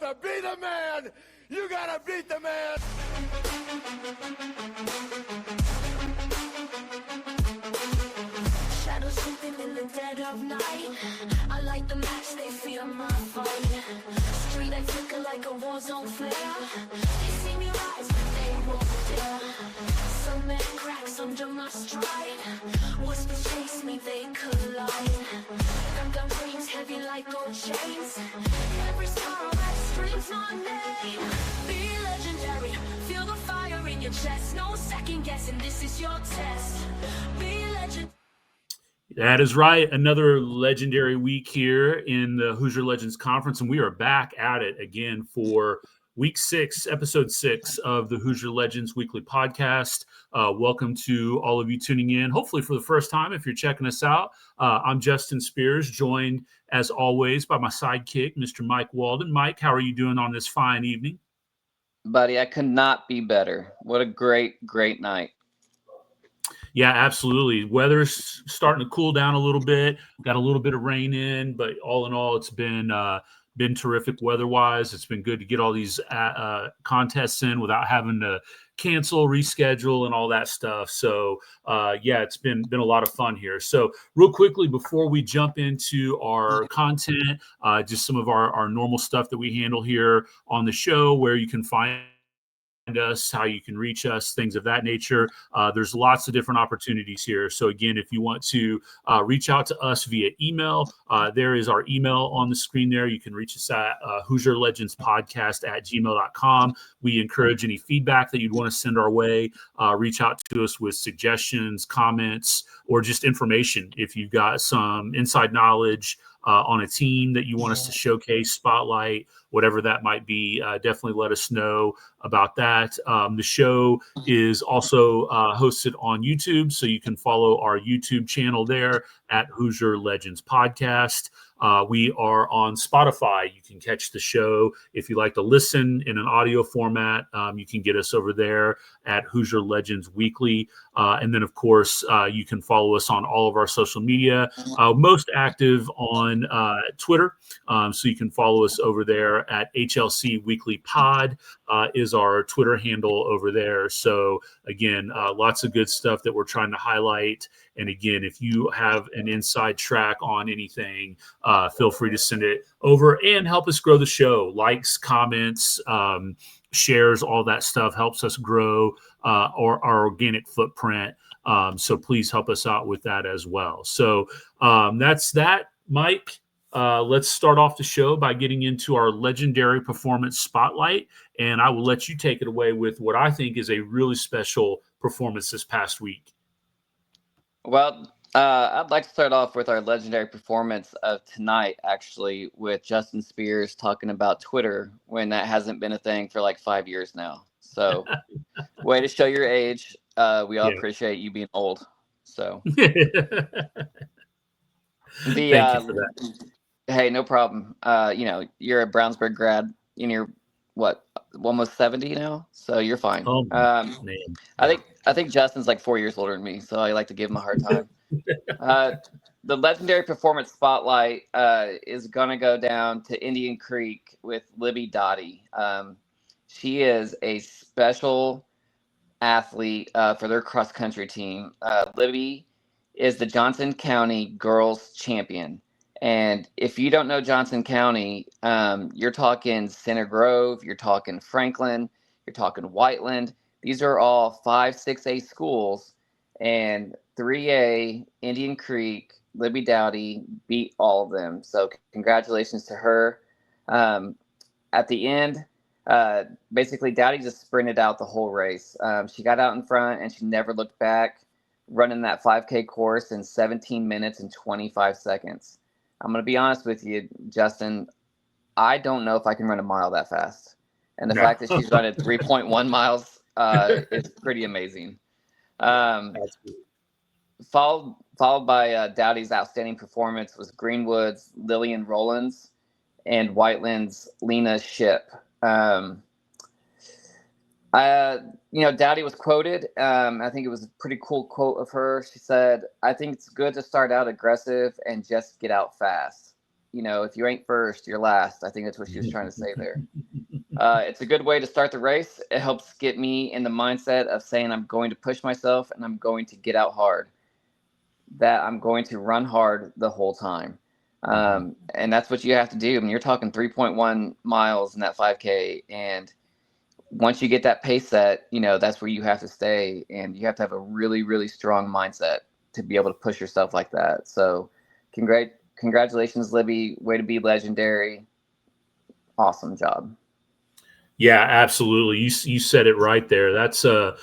to be the man, you gotta beat the man. Shadows sleeping in the dead of night. I light the match, they feel my fight. Street I flicker like a war zone flare. They see me rise, but they won't dare. Some man cracks under my stride. Whispers chase me, they collide. Gun dreams heavy like gold chains. Every sorrow that screams my name. Be legendary, feel the fire in your chest. No second guessing, this is your test. Be legendary. That is right. Another legendary week here in the Hoosier Legends Conference, and we are back at it again for week 6, episode 6 of the Hoosier Legends Weekly Podcast. Welcome to all of you tuning in, hopefully for the first time if you're checking us out. I'm Justin Spears, joined as always by my sidekick, Mr. Mike Walden. Mike, how are you doing on this fine evening? Buddy, I could not be better. What a great, great night. Yeah, absolutely. Weather's starting to cool down a little bit. Got a little bit of rain in, but all in all, it's been terrific weather-wise. It's been good to get all these contests in without having to cancel, reschedule, and all that stuff. So, yeah, it's been a lot of fun here. So, real quickly before we jump into our content, just some of our normal stuff that we handle here on the show, where you can find us, how you can reach us, things of that nature. There's lots of different opportunities here. So again, if you want to reach out to us via email, there is our email on the screen there. You can reach us at HoosierLegendsPodcast@gmail.com. We encourage any feedback that you'd want to send our way. Reach out to us with suggestions, comments, or just information. If you've got some inside knowledge on a team that you want us to showcase, spotlight, whatever that might be, definitely let us know about that. The show is also hosted on YouTube, so you can follow our YouTube channel there at Hoosier Legends Podcast. We are on Spotify. You can catch the show if you like to listen in an audio format. You can get us over there at Hoosier Legends Weekly. And then, of course, you can follow us on all of our social media, most active on Twitter. So you can follow us over there at HLC Weekly Pod is our Twitter handle over there. So, again, lots of good stuff that we're trying to highlight. And again, if you have an inside track on anything, feel free to send it over and help us grow the show. Likes, comments, shares, all that stuff helps us grow our organic footprint. So please help us out with that as well. So that's that, Mike. Let's start off the show by getting into our legendary performance spotlight. And I will let you take it away with what I think is a really special performance this past week. Well, I'd like to start off with our legendary performance of tonight, actually, with Justin Spears talking about Twitter when that hasn't been a thing for like 5 years now. So, way to show your age. We all appreciate you being old. So, Thank you for that. Hey, no problem. You're a Brownsburg grad, and you're what, almost 70 now, so you're fine. Oh, man. I think Justin's like 4 years older than me, so I like to give him a hard time. The legendary performance spotlight is gonna go down to Indian Creek with Libby Dottie. She is a special athlete for their cross country team. Libby is the Johnson County girls champion. And if you don't know Johnson County, you're talking Center Grove, you're talking Franklin, you're talking Whiteland. These are all 5, 6A schools, and 3A, Indian Creek, Libby Dowdy beat all of them. So congratulations to her. At the end, basically Dowdy just sprinted out the whole race. She got out in front and she never looked back, running that 5K course in 17 minutes and 25 seconds. I'm going to be honest with you, Justin. I don't know if I can run a mile that fast. And the fact that she's running 3.1 miles is pretty amazing. Followed by Dowdy's outstanding performance was Greenwood's Lillian Rollins and Whiteland's Lena Ship. Dowdy was quoted. I think it was a pretty cool quote of her. She said, "I think it's good to start out aggressive and just get out fast." if you ain't first, you're last. I think that's what she was trying to say there. It's a good way to start the race. It helps get me in the mindset of saying I'm going to push myself and I'm going to get out hard, that I'm going to run hard the whole time. And that's what you have to do. I mean, you're talking 3.1 miles in that 5K. And once you get that pace set, that's where you have to stay. And you have to have a really, really strong mindset to be able to push yourself like that. So congratulations, Libby. Way to be legendary. Awesome job. Yeah, absolutely. You said it right there. That's a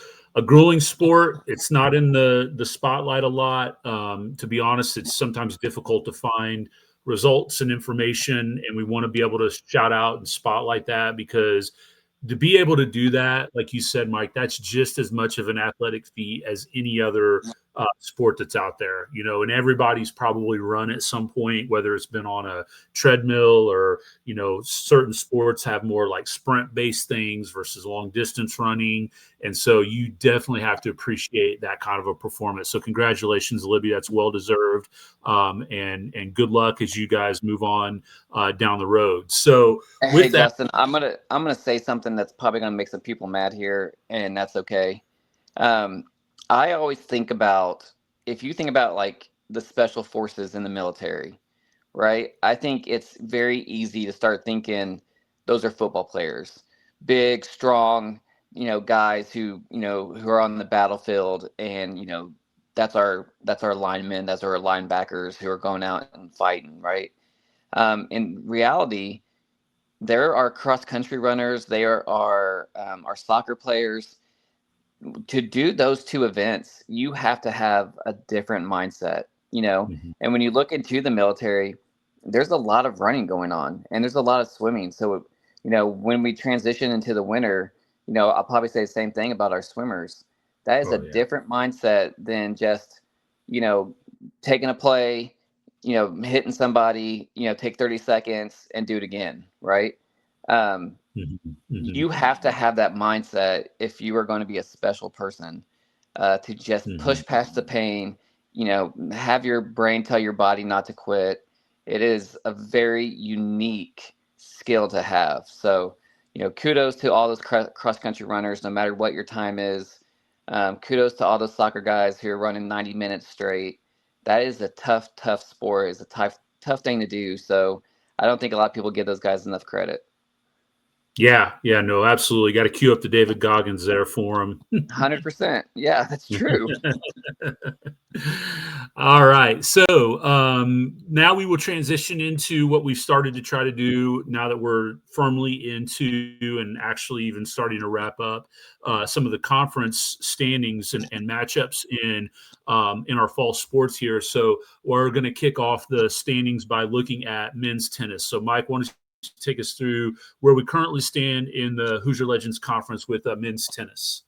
grueling sport. It's not in the spotlight a lot. To be honest, it's sometimes difficult to find results and information, and we want to be able to shout out and spotlight that, because to be able to do that, like you said, Mike, that's just as much of an athletic feat as any other sport that's out there, and everybody's probably run at some point, whether it's been on a treadmill or, certain sports have more like sprint based things versus long distance running. And so you definitely have to appreciate that kind of a performance. So congratulations, Libby. That's well deserved. And good luck as you guys move on down the road. So hey, Justin, I'm gonna say something that's probably gonna make some people mad here, and that's okay. I always think about, if you think about like the special forces in the military, right? I think it's very easy to start thinking those are football players, big, strong, guys who are on the battlefield, and that's our linemen, that's our linebackers who are going out and fighting, right? In reality, there are cross country runners, there are our soccer players. To do those two events, you have to have a different mindset, Mm-hmm. And when you look into the military, there's a lot of running going on and there's a lot of swimming. So, when we transition into the winter, I'll probably say the same thing about our swimmers. That is a different mindset than just, taking a play, hitting somebody, take 30 seconds and do it again, right? You have to have that mindset if you are going to be a special person, to just push past the pain, have your brain tell your body not to quit. It is a very unique skill to have. So, kudos to all those cross country runners, no matter what your time is. Kudos to all those soccer guys who are running 90 minutes straight. That is a tough sport. It's a tough thing to do. So I don't think a lot of people give those guys enough credit. Yeah, no, absolutely. Got to cue up the David Goggins there for him. 100%. Yeah, that's true. All right. So now we will transition into what we've started to try to do now that we're firmly into and actually even starting to wrap up some of the conference standings and matchups in our fall sports here. So we're going to kick off the standings by looking at men's tennis. So Mike, why don't you take us through where we currently stand in the Hoosier Legends Conference with men's tennis?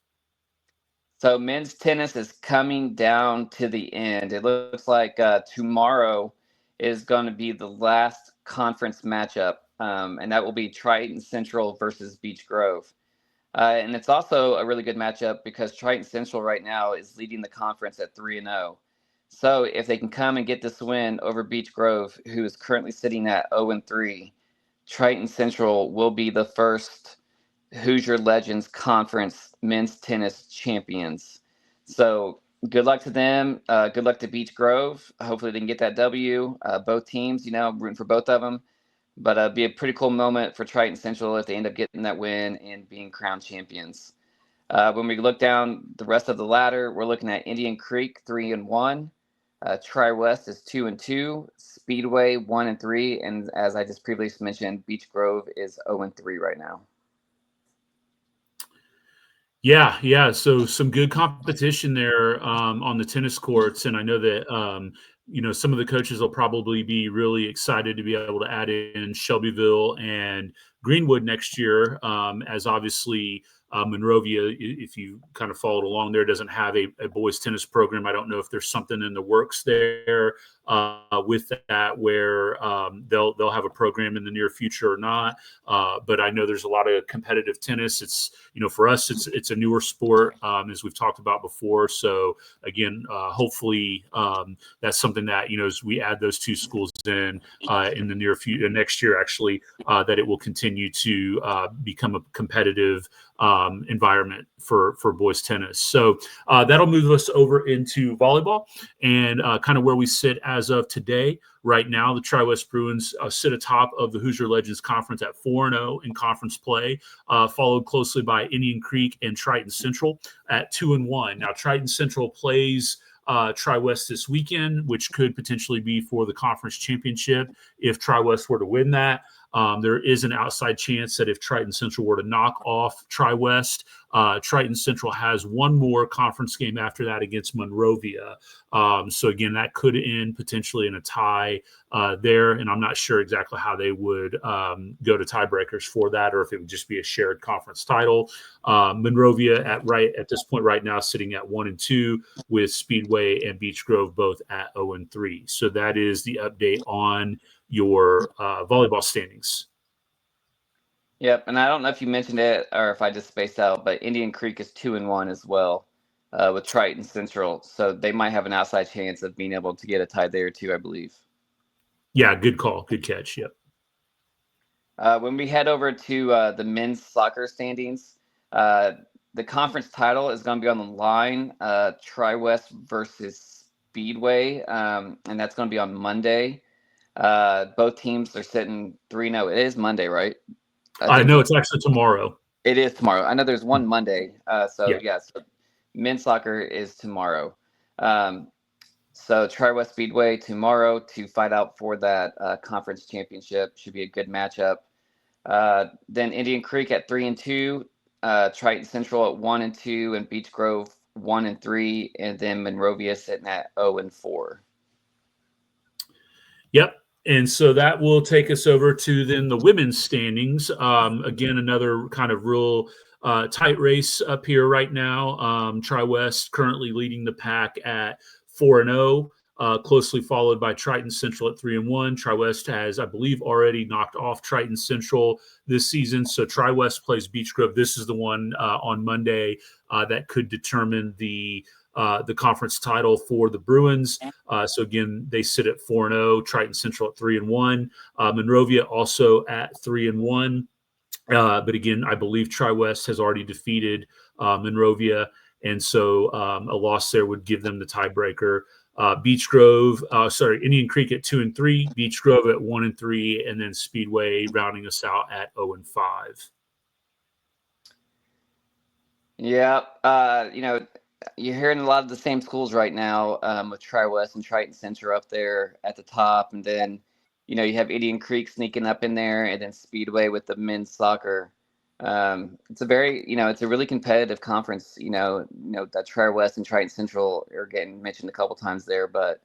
So men's tennis is coming down to the end. It looks like tomorrow is going to be the last conference matchup, and that will be Triton Central versus Beech Grove. And it's also a really good matchup because Triton Central right now is leading the conference at 3-0. So if they can come and get this win over Beech Grove, who is currently sitting at 0-3, Triton Central will be the first Hoosier Legends Conference men's tennis champions. So good luck to them. Good luck to Beech Grove. Hopefully they can get that W. Both teams, rooting for both of them. But it'd be a pretty cool moment for Triton Central if they end up getting that win and being crowned champions. When we look down the rest of the ladder, we're looking at Indian Creek 3-1. Tri-West is 2-2. Speedway 1-3. And as I just previously mentioned, Beech Grove is 0-3 right now. Yeah. So some good competition there on the tennis courts, and I know that some of the coaches will probably be really excited to be able to add in Shelbyville and Greenwood next year, as obviously Monrovia, if you kind of followed along there, doesn't have a boys tennis program. I don't know if there's something in the works there with that where they'll have a program in the near future or not. But I know there's a lot of competitive tennis. It's, for us, it's a newer sport, as we've talked about before. So again, hopefully that's something that, as we add those two schools then in the near future, next year actually, that it will continue to become a competitive environment for boys tennis. So that'll move us over into volleyball and kind of where we sit as of today. Right now, the Tri-West Bruins sit atop of the Hoosier Legends Conference at 4-0 in conference play, followed closely by Indian Creek and Triton Central at 2-1. Now, Triton Central plays Tri-West this weekend, which could potentially be for the conference championship if Tri-West were to win that. There is an outside chance that if Triton Central were to knock off Tri-West, Triton Central has one more conference game after that against Monrovia. So again, that could end potentially in a tie there, and I'm not sure exactly how they would go to tiebreakers for that, or if it would just be a shared conference title. Monrovia at this point right now sitting at 1-2, with Speedway and Beech Grove both at 0-3. So that is the update on your volleyball standings. Yep, and I don't know if you mentioned it or if I just spaced out, but Indian Creek is 2-1 as well with Triton Central, so they might have an outside chance of being able to get a tie there too, I believe. Yeah, good call, good catch. Yep. When we head over to the men's soccer standings, the conference title is going to be on the line, Tri-West versus Speedway, and that's going to be on Monday. Both teams are sitting 3-0. It is Monday, right? I know it's actually tomorrow. It is tomorrow. I know there's one Monday. So men's soccer is tomorrow. So Tri-West Speedway tomorrow to fight out for that conference championship. Should be a good matchup. Then Indian Creek at 3-2, Triton Central at 1-2, and Beech Grove 1-3, and then Monrovia sitting at 0-4. Yep. And so that will take us over to then the women's standings. Again, another kind of real tight race up here right now. Tri-West currently leading the pack at 4-0, closely followed by Triton Central at 3-1. Tri-West has, I believe, already knocked off Triton Central this season. So Tri-West plays Beech Grove. This is the one on Monday that could determine the conference title for the Bruins. So again, they sit at 4-0, Triton Central at 3-1, Monrovia also at 3-1. But again, I believe Tri-West has already defeated Monrovia, and so a loss there would give them the tiebreaker. Indian Creek at 2-3, Beech Grove at 1-3, and then Speedway rounding us out at 0-5. Yeah, you're hearing a lot of the same schools right now with Tri-West and Triton Central up there at the top. And then, you have Indian Creek sneaking up in there, and then Speedway with the men's soccer. It's a very, it's a really competitive conference. That Tri-West and Triton Central are getting mentioned a couple times there. But,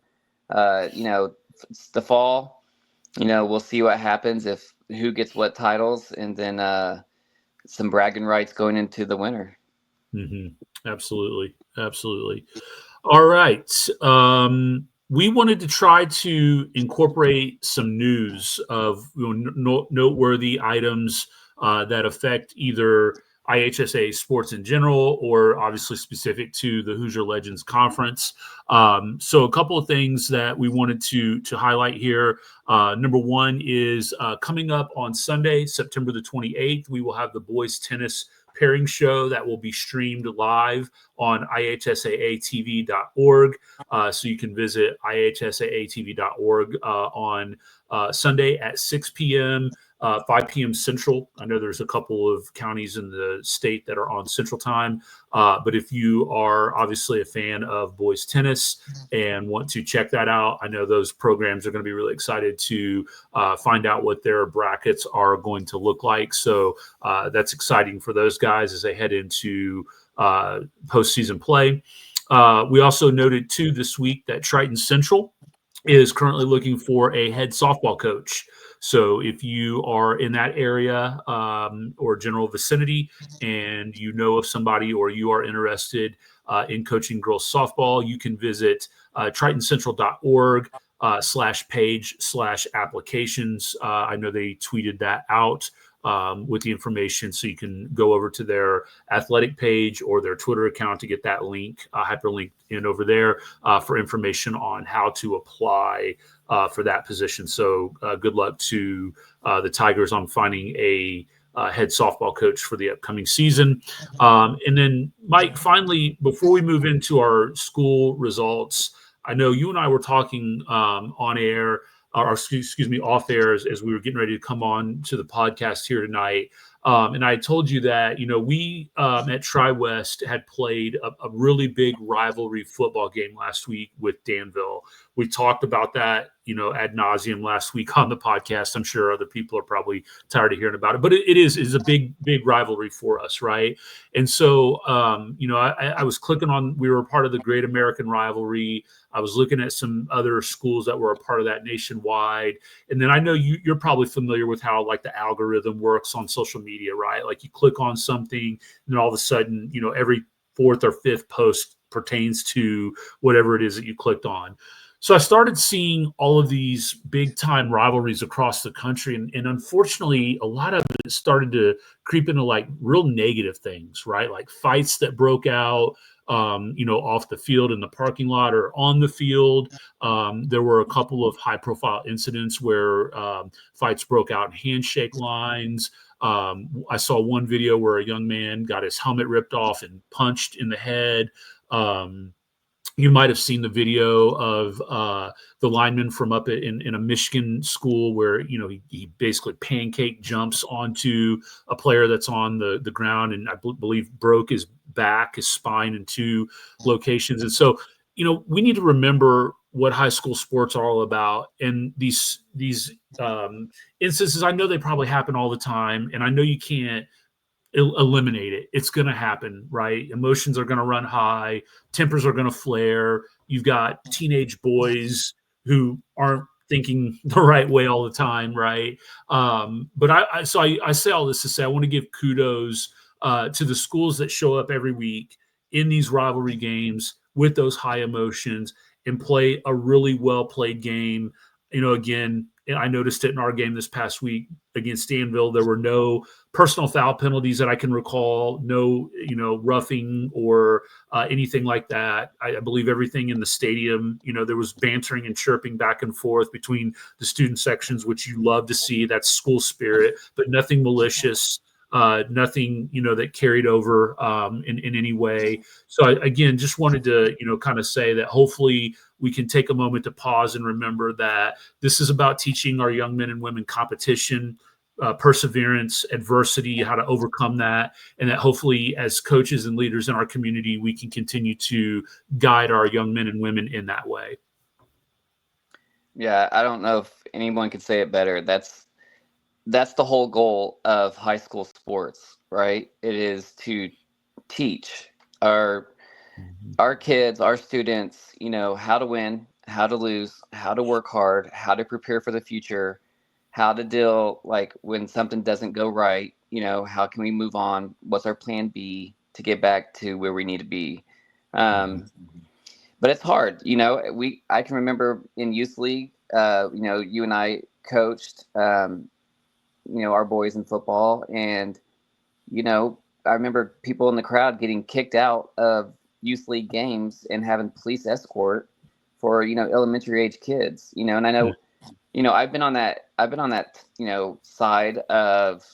it's the fall, we'll see what happens if who gets what titles, and then some bragging rights going into the winter. Mm-hmm. Absolutely. All right. We wanted to try to incorporate some news of noteworthy items that affect either IHSAA sports in general, or obviously specific to the Hoosier Legends Conference. So a couple of things that we wanted to highlight here. Number one is coming up on Sunday, September the 28th, we will have the boys tennis pairing show that will be streamed live on IHSAATV.org. So you can visit IHSAATV.org on Sunday at 6 p.m., 5 p.m. Central. I know there's a couple of counties in the state that are on Central Time. But if you are obviously a fan of boys tennis and want to check that out, I know those programs are going to be really excited to find out what their brackets are going to look like. So that's exciting for those guys as they head into postseason play. We also noted too this week that Triton Central is currently looking for a head softball coach. So if you are in that area or general vicinity and you know of somebody, or you are interested in coaching girls softball, you can visit TritonCentral.org /page/applications. I know they tweeted that out with the information, so you can go over to their athletic page or their Twitter account to get that link hyperlinked in over there for information on how to apply for that position. So good luck to the Tigers on finding a head softball coach for the upcoming season. And then, Mike, finally, before we move into our school results, I know you and I were talking on air, or excuse me, off air as we were getting ready to come on to the podcast here tonight. And I told you that, we at Tri-West had played a really big rivalry football game last week with Danville. We talked about that, ad nauseum last week on the podcast. I'm sure other people are probably tired of hearing about it, but it is a big rivalry for us, right? And so, I was clicking on, we were a part of the Great American Rivalry. I was looking at some other schools that were a part of that nationwide. And then I know you're probably familiar with how like the algorithm works on social media, right? Like you click on something and then all of a sudden, every fourth or fifth post pertains to whatever it is that you clicked on. So I started seeing all of these big time rivalries across the country. And unfortunately, a lot of it started to creep into like real negative things, right? Like fights that broke out, off the field in the parking lot or on the field. There were a couple of high profile incidents where fights broke out in handshake lines. I saw one video where a young man got his helmet ripped off and punched in the head. You might have seen the video of the lineman from up in a Michigan school where, he basically pancake jumps onto a player that's on the ground and I believe broke his back, his spine in two locations. And so, we need to remember what high school sports are all about. And these instances, I know they probably happen all the time. And I know you can't eliminate it. It's going to happen, right? Emotions are going to run high, tempers are going to flare. You've got teenage boys who aren't thinking the right way all the time, right? But I say all this to say I want to give kudos to the schools that show up every week in these rivalry games with those high emotions and play a really well played game. Again, I noticed it in our game this past week against Danville. There were no personal foul penalties that I can recall, no, roughing or anything like that. I believe everything in the stadium, there was bantering and chirping back and forth between the student sections, which you love to see. That's school spirit, but nothing malicious. Nothing, that carried over in any way. So again, just wanted to, kind of say that hopefully we can take a moment to pause and remember that this is about teaching our young men and women competition, perseverance, adversity, how to overcome that. And that hopefully as coaches and leaders in our community, we can continue to guide our young men and women in that way. Yeah, I don't know if anyone could say it better. That's the whole goal of high school sports, right? It is to teach our kids, our students, how to win, how to lose, how to work hard, how to prepare for the future, how to deal like when something doesn't go right, how can we move on? What's our plan B to get back to where we need to be? But it's hard, I can remember in youth league, you and I coached, our boys in football. And, I remember people in the crowd getting kicked out of youth league games and having police escort for, elementary age kids, and I know, I've been on that, side of,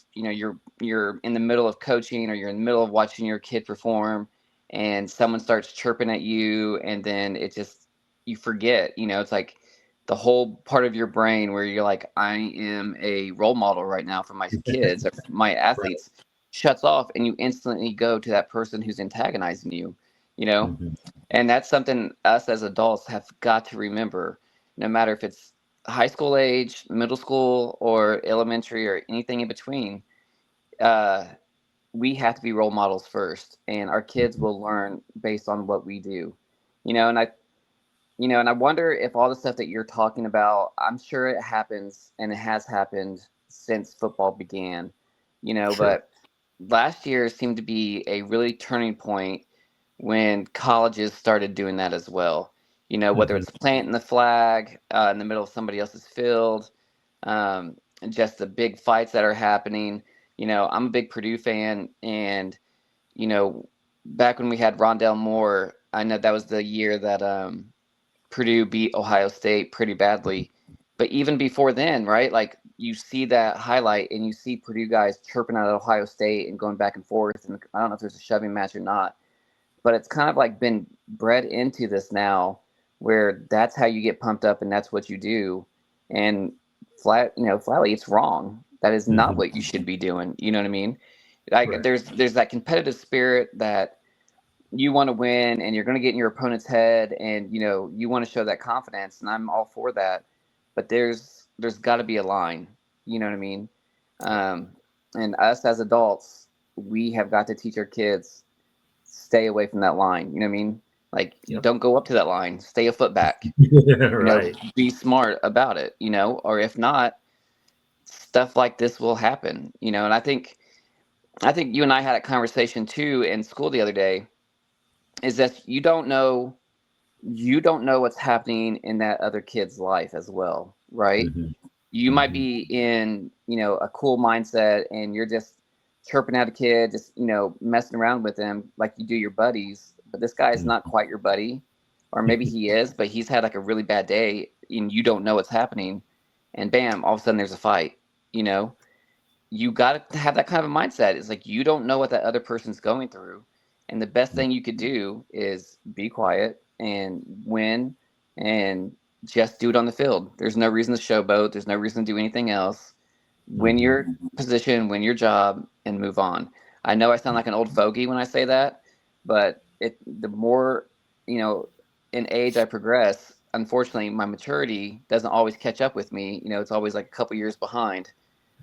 you're in the middle of coaching or you're in the middle of watching your kid perform and someone starts chirping at you. And then it just, you forget, it's like, the whole part of your brain where you're like, I am a role model right now for my kids or my athletes shuts off and you instantly go to that person who's antagonizing you, and that's something us as adults have got to remember, no matter if it's high school age, middle school, or elementary or anything in between. We have to be role models first, and our kids will learn based on what we do, and I wonder if all the stuff that you're talking about, I'm sure it happens and it has happened since football began, Sure. But last year seemed to be a really turning point when colleges started doing that as well. Whether it's planting the flag in the middle of somebody else's field, and just the big fights that are happening. I'm a big Purdue fan, and, back when we had Rondell Moore, I know that was the year that Purdue beat Ohio State pretty badly But even before then, right? Like you see that highlight and you see Purdue guys chirping out of Ohio State and going back and forth. And I don't know if there's a shoving match or not, but it's kind of like been bred into this now where that's how you get pumped up and that's what you do. And flatly, it's wrong. That is not what you should be doing. You know what I mean? Like Right. there's that competitive spirit that you want to win and you're going to get in your opponent's head and you want to show that confidence, and I'm all for that, but there's got to be a line. You know what I mean? And us as adults, we have got to teach our kids, stay away from that line. You know what I mean? Like, don't go up to that line, stay a foot back. Right. Be smart about it, or if not, stuff like this will happen. And I think you and I had a conversation too in school the other day, is that you don't know what's happening in that other kid's life as well, right? You might be in a cool mindset and you're just chirping at a kid, just messing around with them like you do your buddies, but this guy is not quite your buddy, or maybe he is, but he's had like a really bad day and you don't know what's happening, and bam, all of a sudden there's a fight. You got to have that kind of a mindset. It's like you don't know what that other person's going through. And the best thing you could do is be quiet and win and just do it on the field. There's no reason to showboat. There's no reason to do anything else. Win your position, win your job, and move on. I know I sound like an old fogey when I say that, but the more, in age I progress, unfortunately, my maturity doesn't always catch up with me. It's always like a couple years behind.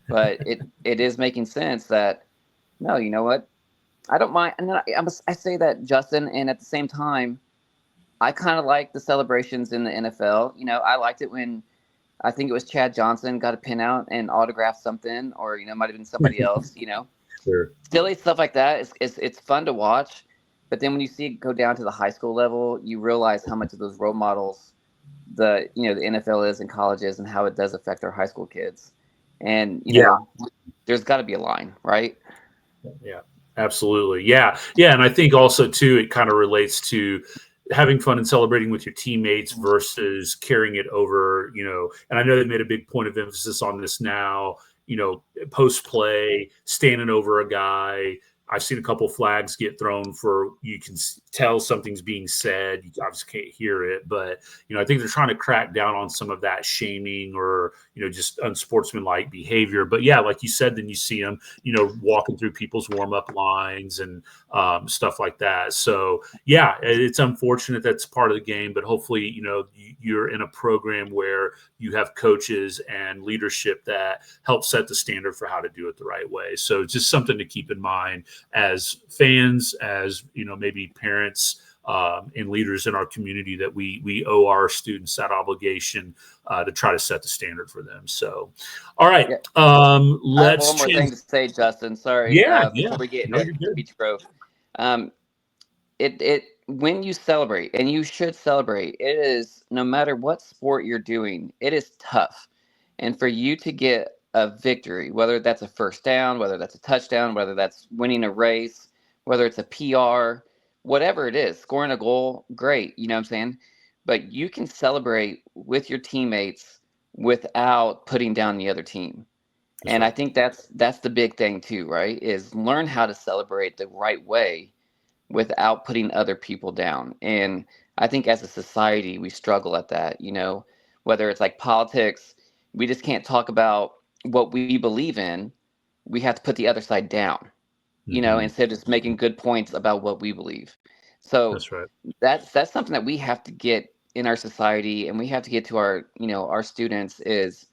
But it is making sense that, no, you know what? I don't mind. And then I say that, Justin, and at the same time, I kind of like the celebrations in the NFL. I liked it when I think it was Chad Johnson got a pin out and autographed something, or might have been somebody else. Sure. Silly stuff like that. It's fun to watch, but then when you see it go down to the high school level, you realize how much of those role models the NFL is in colleges, and how it does affect our high school kids. And there's got to be a line, right? Yeah, absolutely. Yeah. And I think also too, it kind of relates to having fun and celebrating with your teammates versus carrying it over, and I know they made a big point of emphasis on this now, post play, standing over a guy. I've seen a couple flags get thrown for, you can tell something's being said. You obviously can't hear it, but, I think they're trying to crack down on some of that shaming or, just unsportsmanlike behavior. But yeah, like you said, then you see them, walking through people's warm-up lines and stuff like that. So yeah, it's unfortunate that's part of the game, but hopefully, you're in a program where you have coaches and leadership that help set the standard for how to do it the right way. So just something to keep in mind as fans, as maybe parents and leaders in our community, that we owe our students that obligation to try to set the standard for them. So, all right, let's. I have one more thing to say, Justin. Sorry. Before we get into Beach Grove, when you celebrate, and you should celebrate, it is, no matter what sport you're doing, it is tough, and for you to get a victory, whether that's a first down, whether that's a touchdown, whether that's winning a race, whether it's a PR, whatever it is, scoring a goal, great, you know what I'm saying? But you can celebrate with your teammates without putting down the other team. And I think that's the big thing too, right? Is learn how to celebrate the right way without putting other people down. And I think as a society, we struggle at that, whether it's like politics, we just can't talk about what we believe in. We have to put the other side down, instead of just making good points about what we believe. So that's right. That's something that we have to get in our society, and we have to get to our, our students, is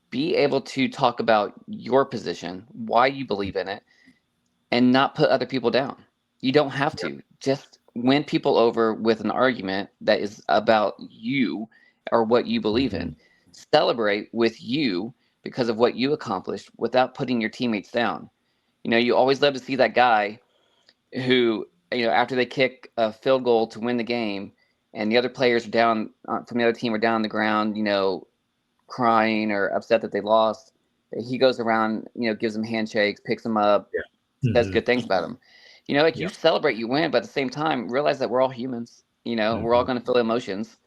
be able to talk about your position, why you believe in it, and not put other people down. You don't have to. Just win people over with an argument that is about you or what you believe in. Celebrate with you because of what you accomplished without putting your teammates down. You always love to see that guy who, after they kick a field goal to win the game and the other players are down from the other team are down on the ground, crying or upset that they lost, he goes around, gives them handshakes, picks them up, says good things about them. You celebrate, you win, but at the same time, realize that we're all humans. We're all going to feel emotions.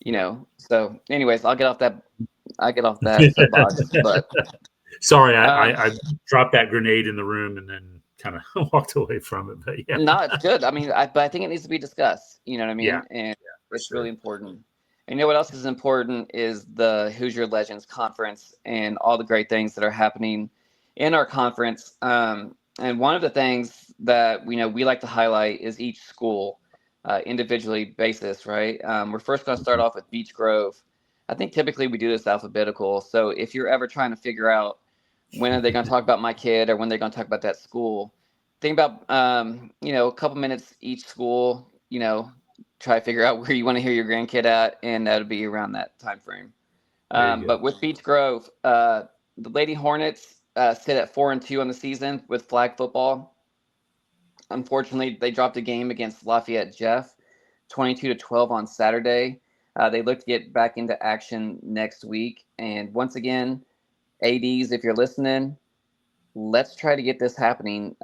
you know. So, anyways, I'll get off that. I get off that soapbox, but sorry, I dropped that grenade in the room and then kind of walked away from it. But yeah, no, it's good. I mean, but I think it needs to be discussed. You know what I mean? Yeah, And it's sure. really important. And you know what else is important is the Hoosier Legends Conference and all the great things that are happening in our conference. And one of the things that we like to highlight is each school individually basis, right? We're first going to start off with Beech Grove. I think typically we do this alphabetical. So if you're ever trying to figure out when are they going to talk about my kid or when they're going to talk about that school, think about a couple minutes each school. Try to figure out where you want to hear your grandkid at, and that'll be around that time frame. But with Beech Grove, the Lady Hornets sit at 4-2 on the season with flag football. Unfortunately, they dropped a game against Lafayette Jeff, 22-12 on Saturday. They look to get back into action next week. And once again, ADs, if you're listening, let's try to get this happening.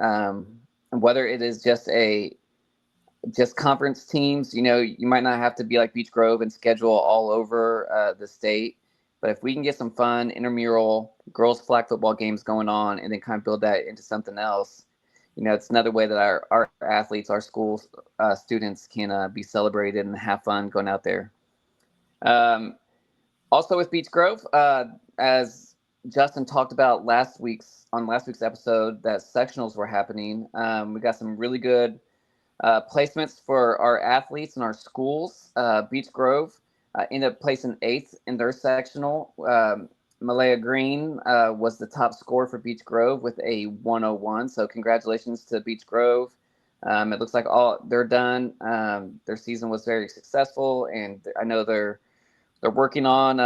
Whether it is just conference teams, you might not have to be like Beech Grove and schedule all over the state. But if we can get some fun intramural girls flag football games going on and then kind of build that into something else, it's another way that our athletes, our school students can be celebrated and have fun going out there. Also with Beech Grove, as Justin talked about last week's episode, that sectionals were happening. We got some really good placements for our athletes and our schools. Beech Grove ended up placing 8th in their sectional. Malaya Green was the top scorer for Beech Grove with a 101. So congratulations to Beech Grove. It looks like they're done. Their season was very successful, and I know they're working on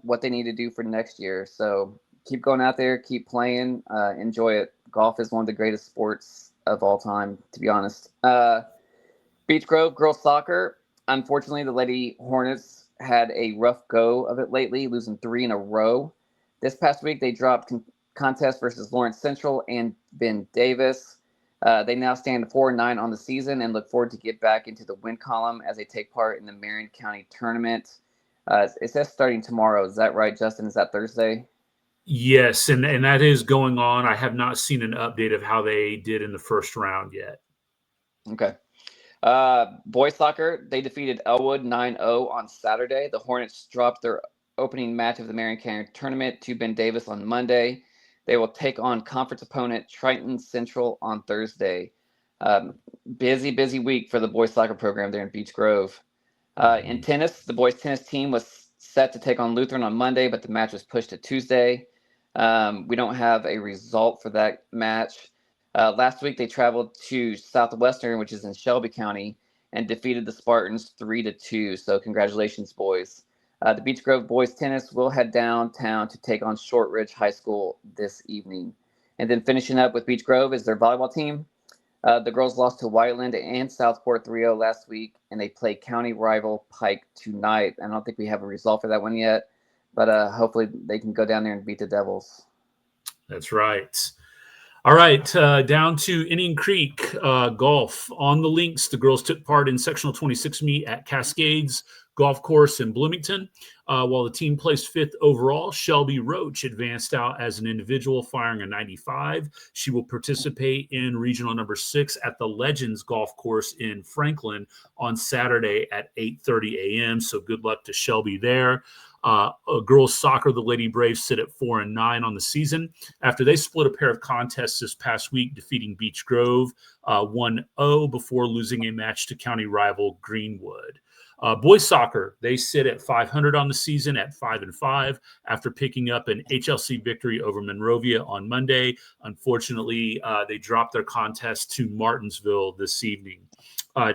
what they need to do for next year. So keep going out there, keep playing, enjoy it. Golf is one of the greatest sports of all time, to be honest. Beech Grove girls soccer. Unfortunately, the Lady Hornets had a rough go of it lately, losing 3 in a row. This past week, they dropped contest versus Lawrence Central and Ben Davis. They now stand 4-9 on the season and look forward to get back into the win column as they take part in the Marion County tournament. It says starting tomorrow. Is that right, Justin? Is that Thursday? Yes, and that is going on. I have not seen an update of how they did in the first round yet. Okay. Boys soccer, they defeated Elwood 9-0 on Saturday. The Hornets dropped their opening match of the Marion County tournament to Ben Davis on Monday. They will take on conference opponent Triton Central on Thursday. Busy week for the boys soccer program there in Beech Grove. In tennis, the boys tennis team was set to take on Lutheran on Monday, but the match was pushed to Tuesday. We don't have a result for that match. Last week, they traveled to Southwestern, which is in Shelby County, and defeated the Spartans 3-2. So congratulations, boys. The Beech Grove boys tennis will head downtown to take on Shortridge High School this evening. And then finishing up with Beech Grove is their volleyball team. The girls lost to Whiteland and Southport 3-0 last week, and they play county rival Pike tonight. I don't think we have a result for that one yet, but hopefully they can go down there and beat the Devils. That's right. All right, down to Indian Creek golf. On the links, the girls took part in sectional 26 meet at Cascades Golf Course in Bloomington. While the team placed 5th overall, Shelby Roach advanced out as an individual, firing a 95. She will participate in regional number 6 at the Legends Golf Course in Franklin on Saturday at 8:30 a.m. So good luck to Shelby there. Girls soccer, the Lady Braves sit at 4-9 on the season after they split a pair of contests this past week, defeating Beech Grove 1-0 before losing a match to county rival Greenwood. Boys soccer, they sit at 500 on the season at 5-5 after picking up an HLC victory over Monrovia on Monday. Unfortunately, they dropped their contest to Martinsville this evening.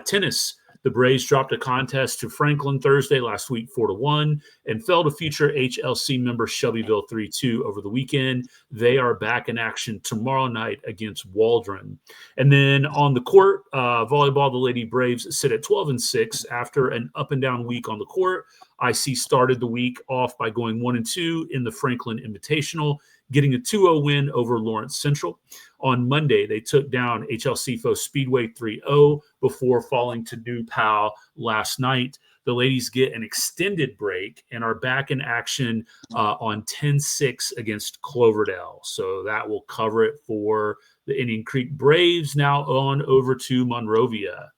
Tennis, the Braves dropped a contest to Franklin Thursday last week 4-1 and fell to future HLC member Shelbyville 3-2 over the weekend. They are back in action tomorrow night against Waldron. And then on the court, volleyball, the Lady Braves sit at 12-6 after an up and down week on the court. IC started the week off by going 1-2 in the Franklin Invitational, getting a 2-0 win over Lawrence Central. On Monday, they took down HLC Speedway 3-0 before falling to New Pal last night. the ladies get an extended break and are back in action on 10-6 against Cloverdale. So that will cover it for the Indian Creek Braves. Now on over to Monrovia.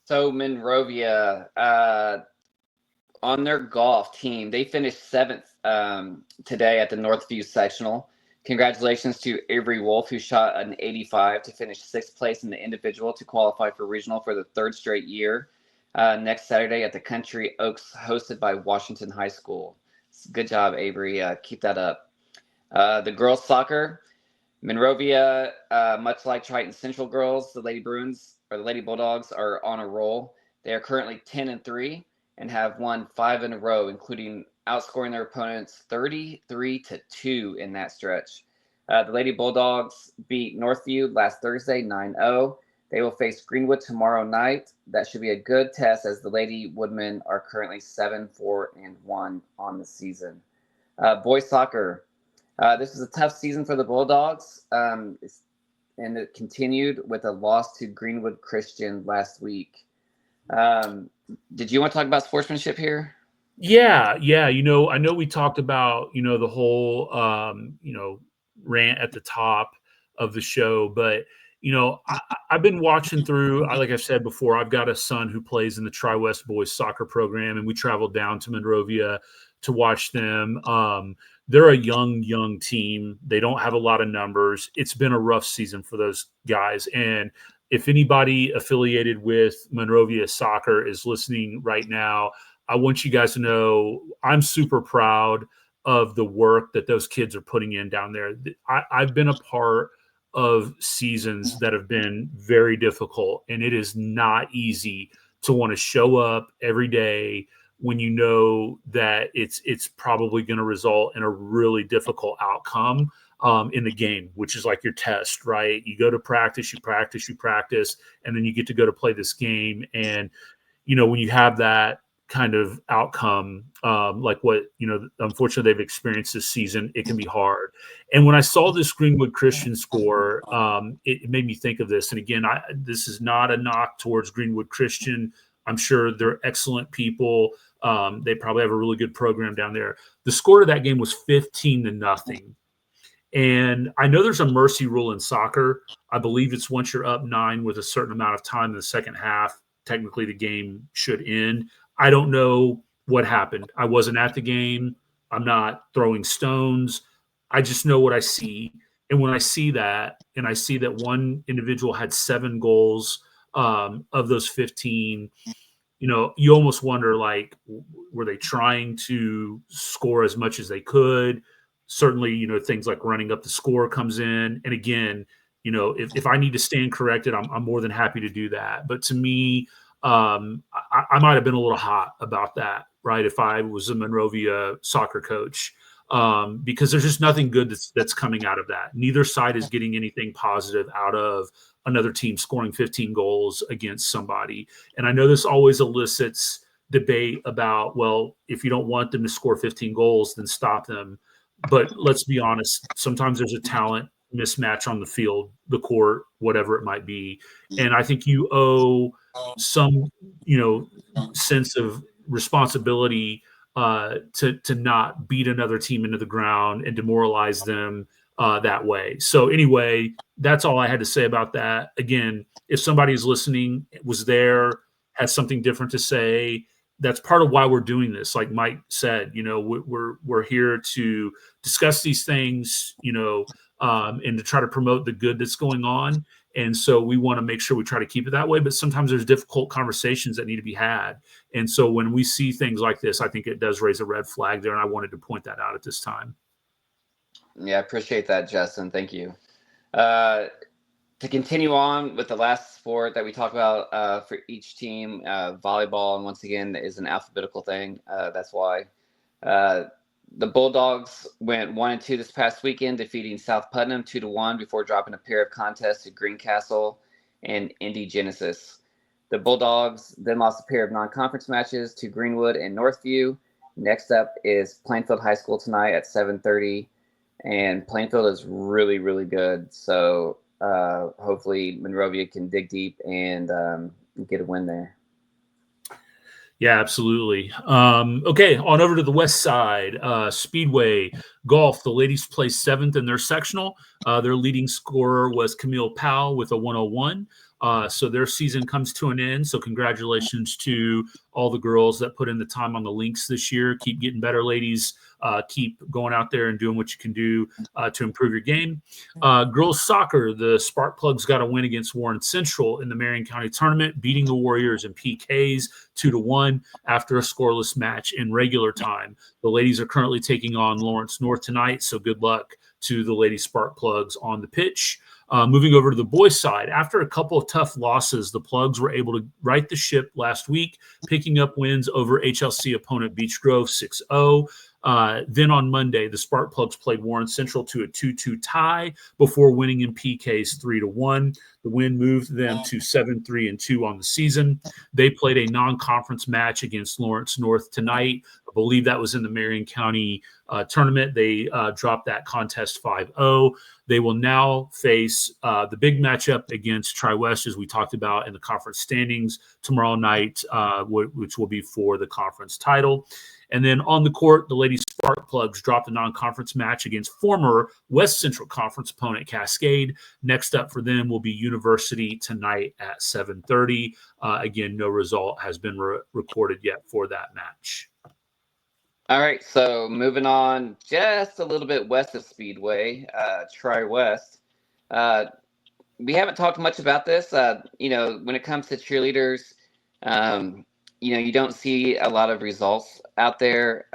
So Monrovia, on their golf team, they finished 7th today at the Northview Sectional. Congratulations to Avery Wolf, who shot an 85 to finish 6th place in the individual to qualify for regional for the 3rd straight year next Saturday at the Country Oaks, hosted by Washington High School. Good job, Avery. Keep that up. The girls' soccer, Monrovia, much like Triton Central girls, the Lady Bruins or the Lady Bulldogs are on a roll. They are currently 10-3 and have won 5 in a row, including outscoring their opponents 33-2 in that stretch. The Lady Bulldogs beat Northview last Thursday 9-0. They will face Greenwood tomorrow night. That should be a good test, as the Lady Woodmen are currently 7-4-1 on the season. Boys soccer. This is a tough season for the Bulldogs, and it continued with a loss to Greenwood Christian last week. Did you want to talk about sportsmanship here? Yeah. I know we talked about, the whole, rant at the top of the show, but, I've been watching through, like I've said before, I've got a son who plays in the Tri-West boys soccer program, and we traveled down to Monrovia to watch them. They're a young team. They don't have a lot of numbers. It's been a rough season for those guys. And if anybody affiliated with Monrovia Soccer is listening right now, I want you guys to know I'm super proud of the work that those kids are putting in down there. I've been a part of seasons that have been very difficult, and it is not easy to want to show up every day when you know that it's probably going to result in a really difficult outcome in the game, which is like your test, right? You go to practice, you practice, and then you get to go to play this game. And, when you have that kind of outcome, like what, unfortunately they've experienced this season, it can be hard. And when I saw this Greenwood Christian score, it made me think of this. And again, this is not a knock towards Greenwood Christian. I'm sure they're excellent people. They probably have a really good program down there. The score of that game was 15-0. And I know there's a mercy rule in soccer. I believe it's once you're up 9 with a certain amount of time in the second half, technically the game should end. I don't know what happened. I wasn't at the game. I'm not throwing stones. I just know what I see. And when I see that, and I see that one individual had 7 goals of those 15, you almost wonder, like, were they trying to score as much as they could? Certainly, things like running up the score comes in. And again, if I need to stand corrected, I'm more than happy to do that. But to me, I might have been a little hot about that, right? If I was a Monrovia soccer coach, because there's just nothing good that's coming out of that. Neither side is getting anything positive out of another team scoring 15 goals against somebody. And I know this always elicits debate about, well, if you don't want them to score 15 goals, then stop them. But let's be honest, sometimes there's a talent mismatch on the field, the court, whatever it might be. And I think you owe some, sense of responsibility to not beat another team into the ground and demoralize them that way. So anyway, that's all I had to say about that. Again, if somebody's listening, was there, has something different to say, that's part of why we're doing this. Like Mike said, we're here to discuss these things, and to try to promote the good that's going on. And so we want to make sure we try to keep it that way. But sometimes there's difficult conversations that need to be had. And so when we see things like this, I think it does raise a red flag there. And I wanted to point that out at this time. Yeah, I appreciate that, Justin. Thank you. To continue on with the last sport that we talk about for each team, volleyball, and once again, is an alphabetical thing. That's why the Bulldogs went 1-2 this past weekend, defeating South Putnam 2-1 before dropping a pair of contests to Greencastle and Indy Genesis. The Bulldogs then lost a pair of non-conference matches to Greenwood and Northview. Next up is Plainfield High School tonight at 7:30, and Plainfield is really, really good. So hopefully Monrovia can dig deep and get a win there. Yeah, absolutely. Okay, on over to the west side. Speedway golf. The ladies placed 7th in their sectional. Their leading scorer was Camille Powell with a 101. So their season comes to an end. So congratulations to all the girls that put in the time on the links this year. Keep getting better, ladies. Keep going out there and doing what you can do to improve your game. Girls soccer, the Spark Plugs got a win against Warren Central in the Marion County tournament, beating the Warriors in PKs 2-1 after a scoreless match in regular time. The ladies are currently taking on Lawrence North tonight, so good luck to the Lady Spark Plugs on the pitch. Moving over to the boys' side, after a couple of tough losses, the Plugs were able to right the ship last week, picking up wins over HLC opponent Beech Grove 6-0. Then on Monday, the Spark Plugs played Warren Central to a 2-2 tie before winning in PKs 3-1. The win moved them to 7-3-2 on the season. They played a non-conference match against Lawrence North tonight. I believe that was in the Marion County tournament. They dropped that contest 5-0. They will now face the big matchup against Tri-West, as we talked about in the conference standings tomorrow night, which will be for the conference title. And then on the court, the Lady Spark Plugs dropped a non-conference match against former West Central Conference opponent Cascade. Next up for them will be University tonight at 7:30. Again, no result has been recorded yet for that match. All right, so moving on just a little bit west of Speedway, Tri-West. We haven't talked much about this. When it comes to cheerleaders, you don't see a lot of results out there.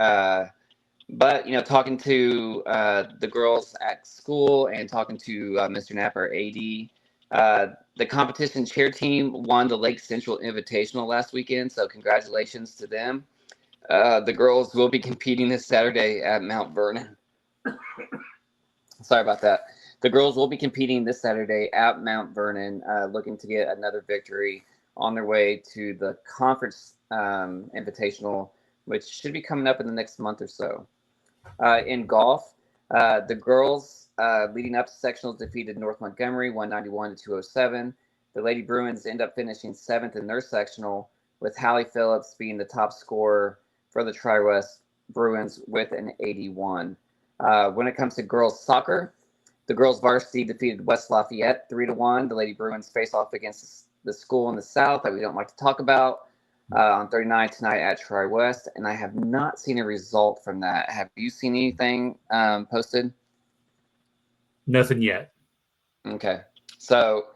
But talking to the girls at school and talking to Mr. Napper, AD, the competition cheer team won the Lake Central Invitational last weekend, so congratulations to them. The girls will be competing this Saturday at Mount Vernon. Sorry about that. The girls will be competing this Saturday at Mount Vernon, looking to get another victory on their way to the conference invitational, which should be coming up in the next month or so. In golf, the girls leading up to sectionals defeated North Montgomery 191-207. The Lady Bruins end up finishing 7th in their sectional, with Hallie Phillips being the top scorer for the Tri-West Bruins with an 81. When it comes to girls soccer, the girls varsity defeated West Lafayette 3-1. The Lady Bruins face off against the school in the South that we don't like to talk about on 39 tonight at Tri-West, and I have not seen a result from that. Have you seen anything posted? Nothing yet. Okay. So,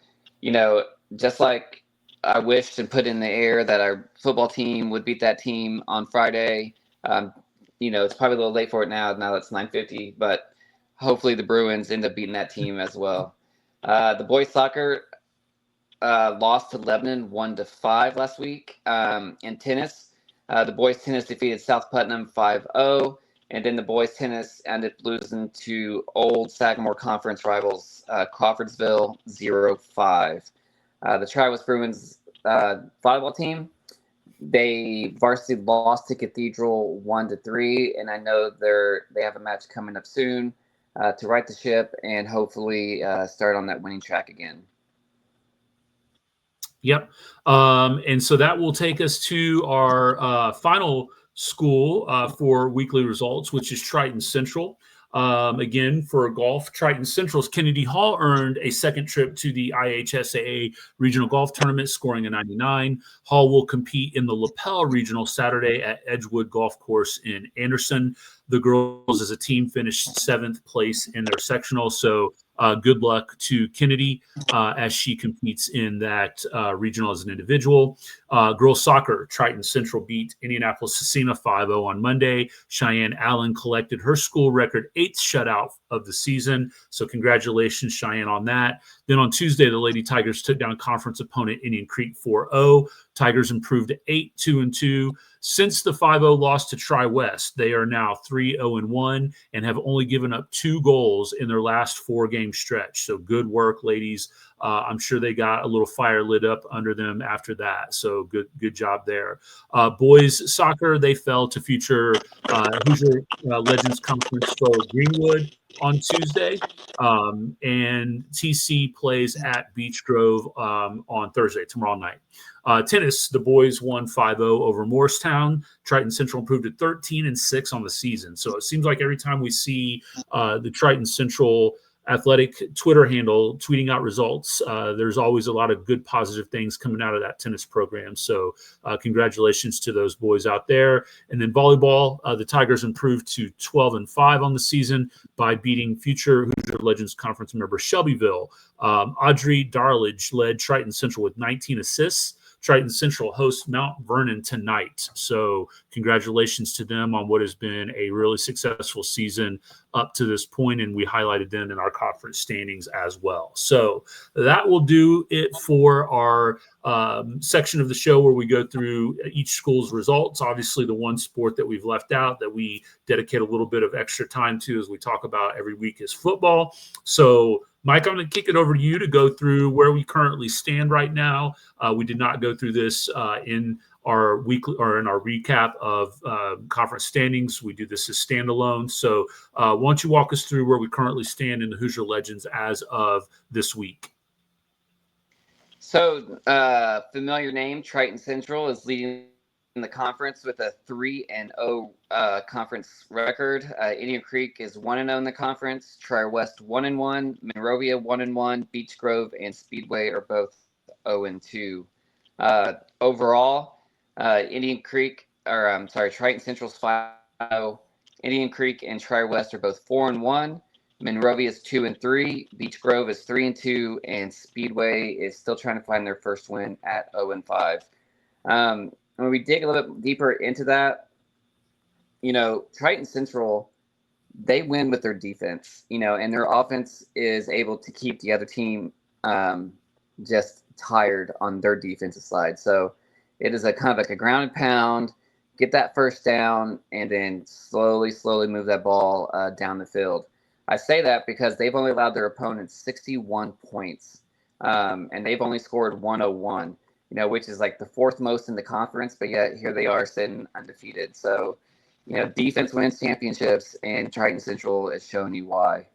just like I wished and put in the air that our football team would beat that team on Friday. It's probably a little late for it now that it's 9:50, but hopefully the Bruins end up beating that team as well. The boys soccer lost to Lebanon 1-5 last week. In tennis, the boys tennis defeated South Putnam 5-0, and then the boys tennis ended up losing to old Sagamore Conference rivals Crawfordsville 0-5. The Tri-West Bruins volleyball team, they varsity lost to Cathedral 1-3, and I know they have a match coming up soon to right the ship and hopefully start on that winning track again. Yep. And so that will take us to our final school for weekly results, which is Triton Central. Again, for golf, Triton Central's Kennedy Hall earned a second trip to the IHSAA Regional Golf Tournament, scoring a 99. Hall will compete in the Lapel Regional Saturday at Edgewood Golf Course in Anderson. The girls as a team finished 7th place in their sectional, so good luck to Kennedy as she competes in that regional as an individual. Girls soccer, Triton Central beat Indianapolis Scecina 5-0 on Monday. Cheyenne Allen collected her school record 8th shutout of the season. So congratulations, Cheyenne, on that. Then on Tuesday, the Lady Tigers took down conference opponent Indian Creek 4-0. Tigers improved to 8-2-2. Since the 5-0 loss to Tri-West, they are now 3-0-1 and have only given up 2 goals in their last 4-game stretch. So good work, ladies. I'm sure they got a little fire lit up under them after that. So good job there. Boys soccer, they fell to future Hoosier Legends Conference foe Greenwood on Tuesday, and TC plays at Beach Grove on Thursday, tomorrow night. Tennis, the boys won 5-0 over Morristown. Triton Central improved to 13-6 on the season. So it seems like every time we see the Triton Central athletic Twitter handle tweeting out results, there's always a lot of good positive things coming out of that tennis program. So congratulations to those boys out there. And then volleyball, the Tigers improved to 12-5 on the season by beating future Hoosier Legends Conference member Shelbyville. Audrey Darledge led Triton Central with 19 assists. Triton Central hosts Mount Vernon tonight. So congratulations to them on what has been a really successful season up to this point, and we highlighted them in our conference standings as well. So that will do it for our section of the show where we go through each school's results. Obviously, the one sport that we've left out that we dedicate a little bit of extra time to, as we talk about every week, is football. So Mike, I'm going to kick it over to you to go through where we currently stand right now. We did not go through this in our weekly or in our recap of conference standings. We do this as standalone. So why don't you walk us through where we currently stand in the Hoosier Legends as of this week? So familiar name, Triton Central is leading in the conference with a 3-0 conference record. Indian Creek is 1-0 in the conference. Tri-West 1-1. Monrovia 1-1. Beech Grove and Speedway are both 0-2. Overall, Triton Central's 5-0. Indian Creek and Tri-West are both 4-1. Monrovia is 2-3. Beech Grove is 3-2, and Speedway is still trying to find their first win at 0-5. When we dig a little bit deeper into that, Triton Central, they win with their defense, and their offense is able to keep the other team just tired on their defensive side. So it is a kind of like a ground and pound, get that first down, and then slowly move that ball down the field. I say that because they've only allowed their opponents 61 points, and they've only scored 101. Which is like the fourth most in the conference, but yet here they are sitting undefeated. So, defense wins championships, and Triton Central is showing you why.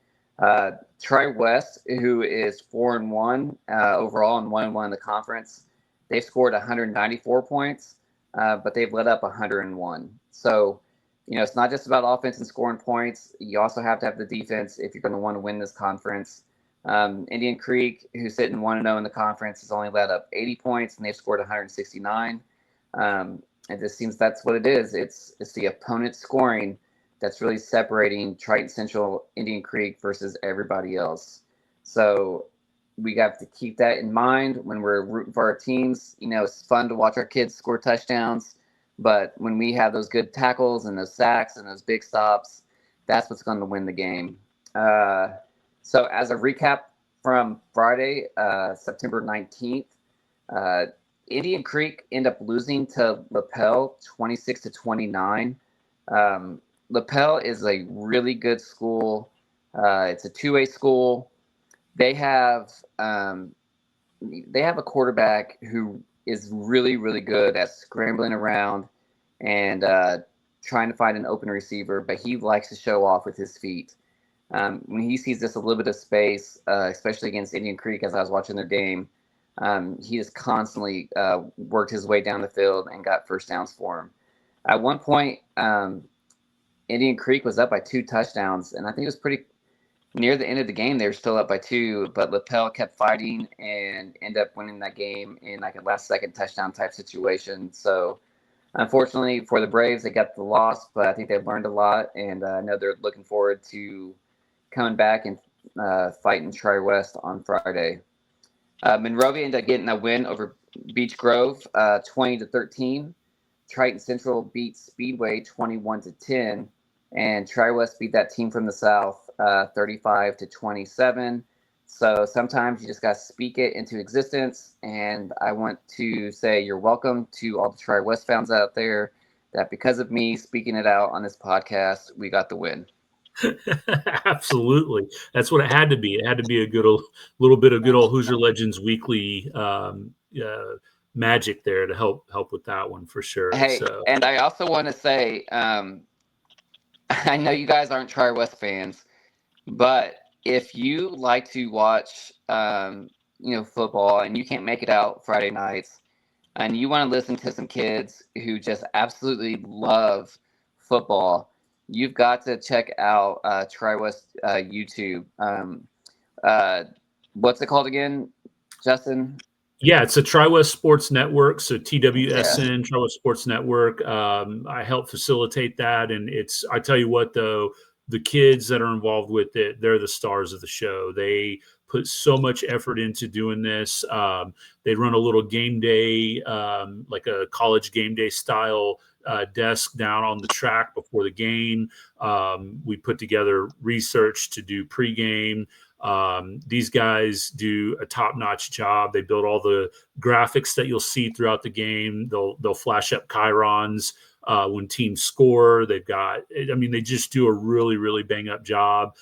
Tri-West, who is 4-1 overall and 1-1 in the conference, they've scored 194 points, but they've let up 101. So, it's not just about offense and scoring points. You also have to have the defense if you're going to want to win this conference. Indian Creek, who's sitting 1-0 in the conference, has only let up 80 points, and they've scored 169. It just seems that's what it is. It's the opponent scoring that's really separating Triton Central, Indian Creek versus everybody else. So we have to keep that in mind when we're rooting for our teams. It's fun to watch our kids score touchdowns, but when we have those good tackles and those sacks and those big stops, that's what's going to win the game. So as a recap from Friday, September 19th, Indian Creek ended up losing to LaPel 26-29. LaPel is a really good school. It's a 2A school. They have a quarterback who is really, really good at scrambling around and trying to find an open receiver, but he likes to show off with his feet. When he sees just a little bit of space, especially against Indian Creek, as I was watching their game, he just constantly worked his way down the field and got first downs for him. At one point, Indian Creek was up by 2 touchdowns, and I think it was pretty near the end of the game. They were still up by 2, but LaPel kept fighting and ended up winning that game in like a last-second touchdown type situation. So, unfortunately for the Braves, they got the loss, but I think they've learned a lot, and I know they're looking forward to coming back and fighting Tri-West on Friday. Monrovia ended up getting a win over Beech Grove, 20-13. Triton Central beat Speedway 21-10, and Tri-West beat that team from the South 35-27. So sometimes you just got to speak it into existence, and I want to say you're welcome to all the Tri-West fans out there that because of me speaking it out on this podcast, we got the win. Absolutely. That's what it had to be. It had to be a little bit of good old Hoosier Legends weekly magic there to help with that one for sure. Hey, so. And I also want to say, I know you guys aren't Tri-West fans, But if you like to watch, football and you can't make it out Friday nights, and you want to listen to some kids who just absolutely love football, you've got to check out TriWest YouTube. Uh, what's it called again, Justin? Yeah, it's a TriWest Sports Network, so Yeah. TWSN, TriWest Sports Network. I help facilitate that, and I tell you what, though, the kids that are involved with it, they're the stars of the show. They put so much effort into doing this. They run a little game day, like a college game day style desk down on the track before the game. We put together research to do pregame. These guys do a top-notch job. They build all the graphics that you'll see throughout the game. They'll flash up chyrons when teams score. They just do a really, really bang-up job.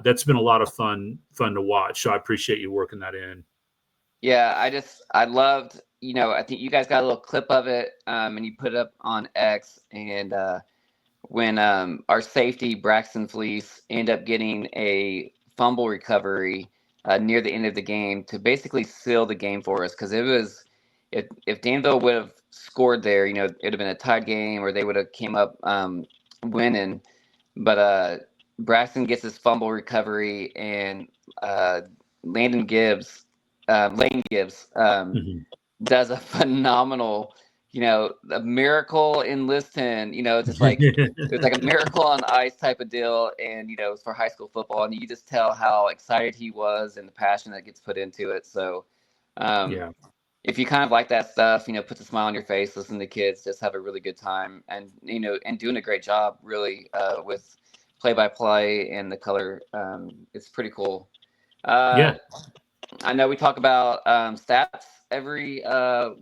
That's been a lot of fun to watch. So I appreciate you working that in. Yeah, I loved, I think you guys got a little clip of it, and you put it up on X, and when our safety Braxton Fleece ended up getting a fumble recovery near the end of the game to basically seal the game for us, because it was, if Danville would have scored there, it'd have been a tied game, or they would have came up winning. But Braxton gets his fumble recovery, and Lane Gibbs Mhm. does a phenomenal, a miracle in Liston, just like it was like a miracle on ice type of deal. And, it's for high school football. And you just tell how excited he was and the passion that gets put into it. So Yeah. if you kind of like that stuff, puts a smile on your face, listen to kids, just have a really good time, and, and doing a great job really with play-by-play and the color. It's pretty cool. Yeah. I know we talk about stats every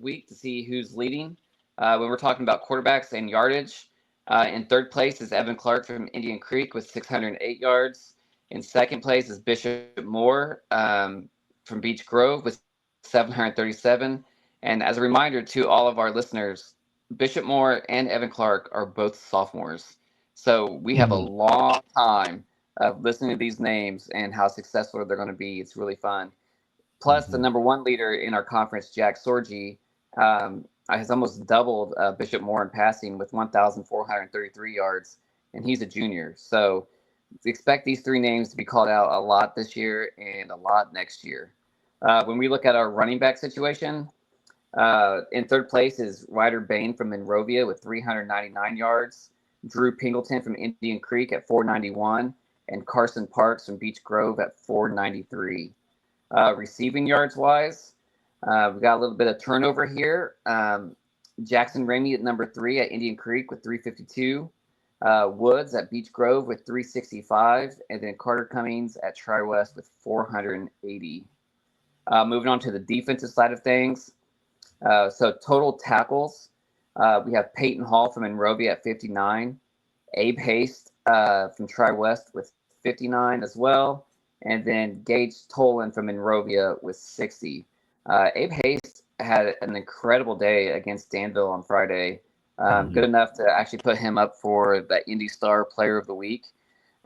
week to see who's leading. When we're talking about quarterbacks and yardage, in third place is Evan Clark from Indian Creek with 608 yards. In second place is Bishop Moore from Beech Grove with 737. And as a reminder to all of our listeners, Bishop Moore and Evan Clark are both sophomores. So we have a Mhm. long time of listening to these names and how successful they're going to be. It's really fun. Plus, the Mhm. number one leader in our conference, Jack Sorgi, has almost doubled Bishop Moore in passing with 1,433 yards, and he's a junior. So expect these three names to be called out a lot this year and a lot next year. When we look at our running back situation, in third place is Ryder Bain from Monrovia with 399 yards, Drew Pingleton from Indian Creek at 491, and Carson Parks from Beech Grove at 493. Receiving yards wise, we've got a little bit of turnover here. Jackson Ramey at number 3 at Indian Creek with 352. Woods at Beech Grove with 365. And then Carter Cummings at TriWest with 480. Moving on to the defensive side of things. So total tackles, we have Peyton Hall from Monrovia at 59. Abe Haste from TriWest with 59 as well. And then Gage Tolan from Monrovia with 60. Abe Haste had an incredible day against Danville on Friday. Good enough to actually put him up for the Indy Star Player of the Week.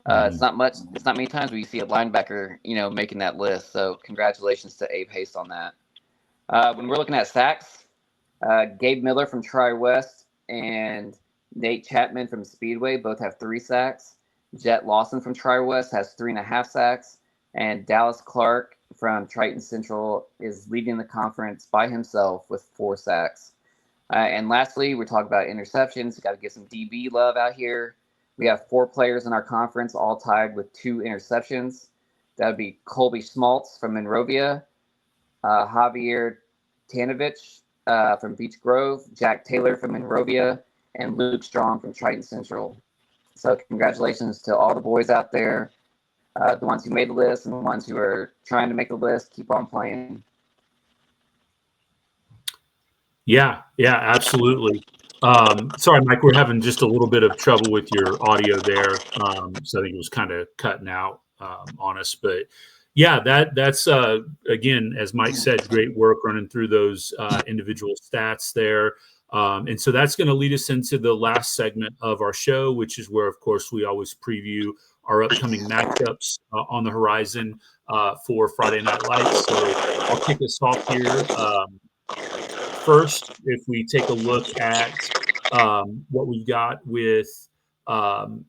It's not many times where you see a linebacker, making that list. So congratulations to Abe Haste on that. When we're looking at sacks, Gabe Miller from Tri-West and Nate Chapman from Speedway both have 3 sacks. Jet Lawson from Tri-West has 3.5 sacks. And Dallas Clark from Triton Central is leading the conference by himself with 4 sacks. And lastly, we're talking about interceptions. Got to get some DB love out here. We have 4 players in our conference, all tied with 2 interceptions. That would be Colby Schmaltz from Monrovia, Javier Tanovich from Beech Grove, Jack Taylor from Monrovia, and Luke Strong from Triton Central. So congratulations to all the boys out there. The ones who made the list and the ones who are trying to make the list, keep on playing. Yeah, absolutely. Sorry, Mike, we're having just a little bit of trouble with your audio there. So I think it was kind of cutting out on us. But yeah, that's again, as Mike said, great work running through those individual stats there. And so that's going to lead us into the last segment of our show, which is where, of course, we always preview our upcoming matchups on the horizon for Friday Night Lights. So I'll kick us off here. First, if we take a look at what we've got with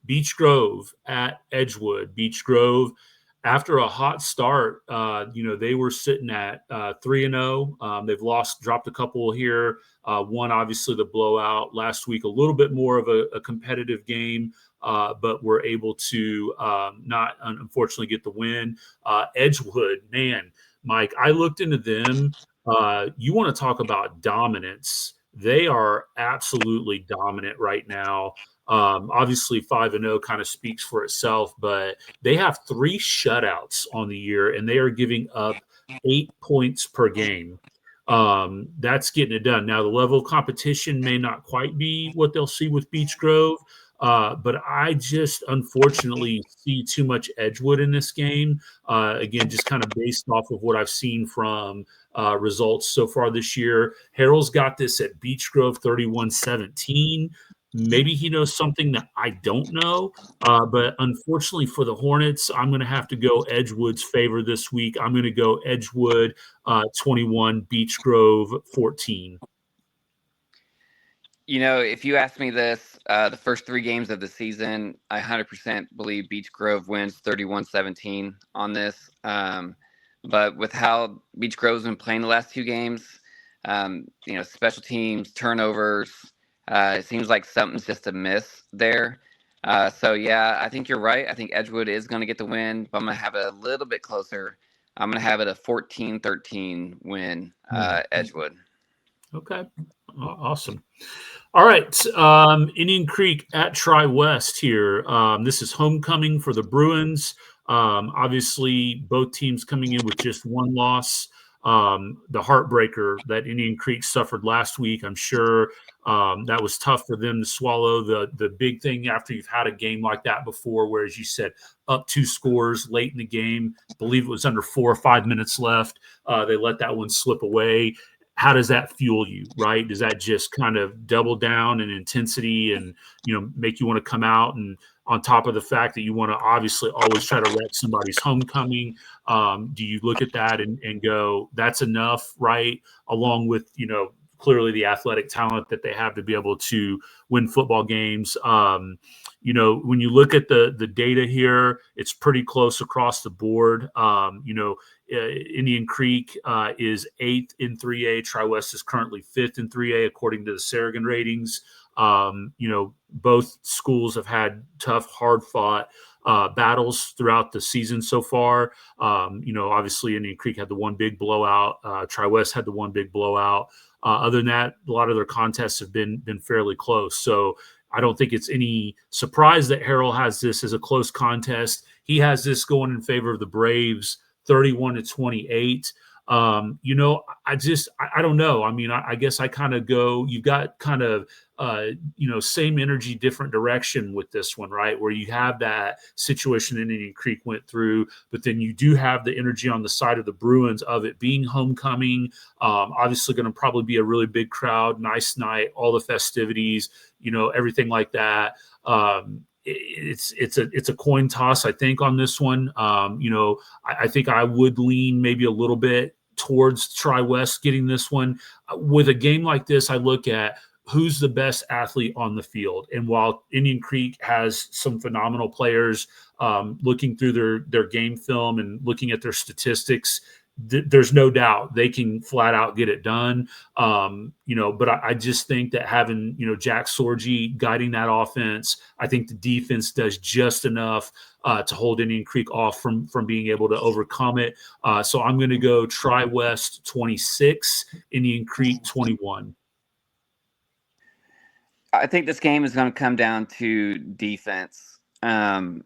Beech Grove at Edgewood. Beech Grove, after a hot start, they were sitting at 3-0. They've dropped a couple here. One, obviously, the blowout last week, a little bit more of a competitive game, but were able to not, unfortunately, get the win. Edgewood, man, Mike, I looked into them. You want to talk about dominance. They are absolutely dominant right now. Obviously, 5-0 kind of speaks for itself, but they have 3 shutouts on the year, and they are giving up 8 points per game. That's getting it done. Now, the level of competition may not quite be what they'll see with Beech Grove, but I just unfortunately see too much Edgewood in this game. Again, just kind of based off of what I've seen from results so far this year. Harrell's got this at Beech Grove 31-17. Maybe he knows something that I don't know, but unfortunately for the Hornets, I'm going to have to go Edgewood's favor this week. I'm going to go Edgewood 21, Beech Grove 14. If you ask me this, the first 3 games of the season, I 100% believe Beech Grove wins 31-17 on this. But with how Beech Grove's been playing the last 2 games, special teams, turnovers, it seems like something's just a miss there. So, yeah, I think you're right. I think Edgewood is going to get the win, but I'm going to have it a little bit closer. I'm going to have it a 14-13 win, Edgewood. Okay, awesome. All right, Indian Creek at Tri-West here. This is homecoming for the Bruins. Obviously, both teams coming in with just 1 loss. The heartbreaker that Indian Creek suffered last week, I'm sure that was tough for them to swallow. The big thing after you've had a game like that before, where, as you said, up 2 scores late in the game, I believe it was under 4 or 5 minutes left. They let that one slip away. How does that fuel you, right? Does that just kind of double down in intensity and, make you want to come out, and on top of the fact that you want to obviously always try to wreck somebody's homecoming? Do you look at that and go, that's enough, right? Along with, clearly the athletic talent that they have to be able to win football games. When you look at the data here, it's pretty close across the board. Indian Creek is 8th in 3A. Tri-West is currently 5th in 3A, according to the Sarragan ratings. Both schools have had tough, hard-fought battles throughout the season so far. Obviously, Indian Creek had the one big blowout. Tri-West had the one big blowout. Other than that, a lot of their contests have been fairly close. So I don't think it's any surprise that Harrell has this as a close contest. He has this going in favor of the Braves, 31-28. I don't know. I mean, I guess I kind of go, you've got kind of, same energy, different direction with this one, right? Where you have that situation that Indian Creek went through, but then you do have the energy on the side of the Bruins of it being homecoming. Obviously going to probably be a really big crowd, nice night, all the festivities, everything like that. It's a coin toss, I think, on this one. I think I would lean maybe a little bit towards Tri-West getting this one. With a game like this, I look at who's the best athlete on the field. And while Indian Creek has some phenomenal players, looking through their game film and looking at their statistics, there's no doubt they can flat out get it done. But I just think that having, Jack Sorgi guiding that offense, I think the defense does just enough to hold Indian Creek off from being able to overcome it. So I'm going to go Tri-West 26, Indian Creek 21. I think this game is going to come down to defense. And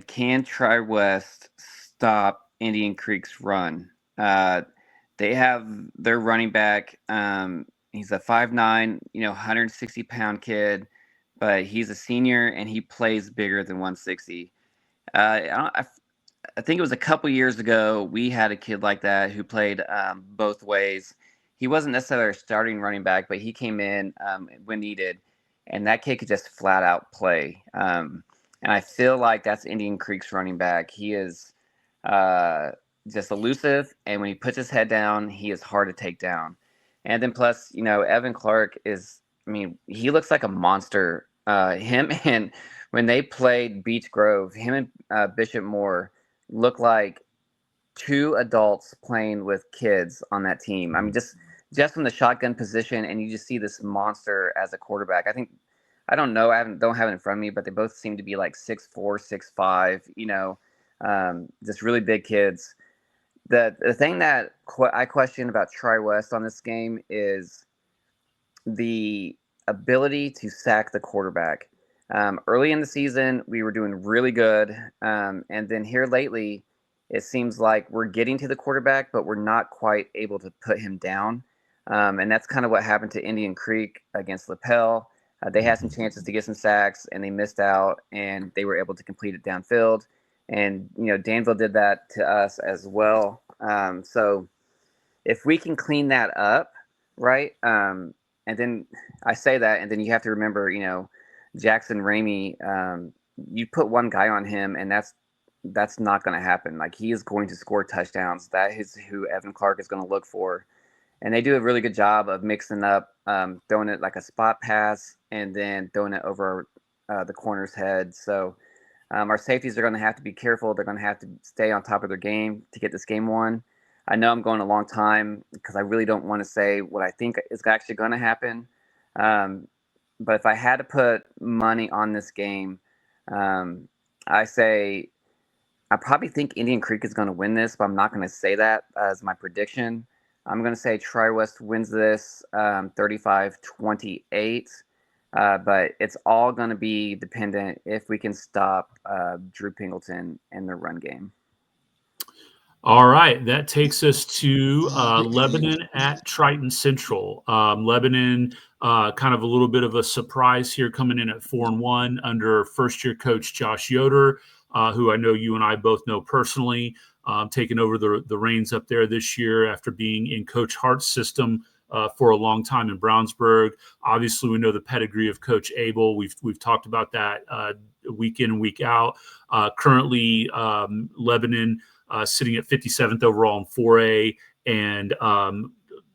can Tri-West stop Indian Creek's run? They have their running back. He's a 5'9", 160-pound kid, but he's a senior and he plays bigger than 160. I think it was a couple years ago we had a kid like that who played both ways. He wasn't necessarily a starting running back, but he came in when needed, and that kid could just flat out play. And And I feel like that's Indian Creek's running back. He is just elusive, and when he puts his head down, he is hard to take down. And then plus, Evan Clark is, he looks like a monster. Him and when they played Beech Grove, him and Bishop Moore look like two adults playing with kids on that team. Just from the shotgun position, and you just see this monster as a quarterback. I don't know, don't have it in front of me, but they both seem to be like 6'4", 6'5", just really big kids. The thing that I question about Tri-West on this game is the ability to sack the quarterback. Early in the season, we were doing really good, and then here lately, it seems like we're getting to the quarterback, but we're not quite able to put him down. And that's kind of what happened to Indian Creek against Lapel. They had some chances to get some sacks, and they missed out, and they were able to complete it downfield. And, Danville did that to us as well. So if we can clean that up, right, and then I say that, and then you have to remember, Jackson Ramey, you put one guy on him, and that's not going to happen. Like, he is going to score touchdowns. That is who Evan Clark is going to look for. And they do a really good job of mixing up, throwing it like a spot pass and then throwing it over the corner's head. So our safeties are going to have to be careful. They're going to have to stay on top of their game to get this game won. I know I'm going a long time because I really don't want to say what I think is actually going to happen. But if I had to put money on this game, I probably think Indian Creek is going to win this, but I'm not going to say that as my prediction. I'm going to say Tri-West wins this 35-28, but it's all going to be dependent if we can stop Drew Pingleton and the run game. All right, that takes us to Lebanon at Triton Central. Lebanon, kind of a little bit of a surprise here, coming in at 4-1 under first-year coach Josh Yoder, who I know you and I both know personally, taking over the reins up there this year after being in Coach Hart's system for a long time in Brownsburg. Obviously, we know the pedigree of Coach Abel. We've talked about that week in and week out. Currently, Lebanon sitting at 57th overall in 4A, and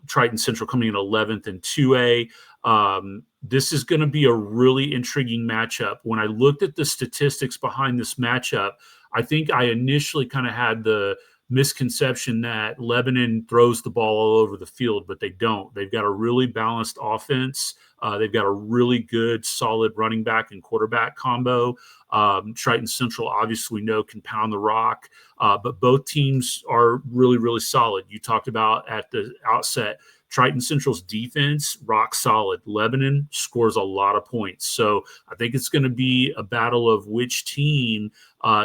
Triton Central coming in 11th in 2A. This is going to be a really intriguing matchup. When I looked at the statistics behind this matchup, I think I initially kind of had the misconception that Lebanon throws the ball all over the field, but they don't. They've got a really balanced offense. They've got a really good, solid running back and quarterback combo. Triton Central, obviously, we know, can pound the rock, but both teams are really, really solid. You talked about at the outset, Triton Central's defense, rock solid. Lebanon scores a lot of points. So I think it's going to be a battle of which team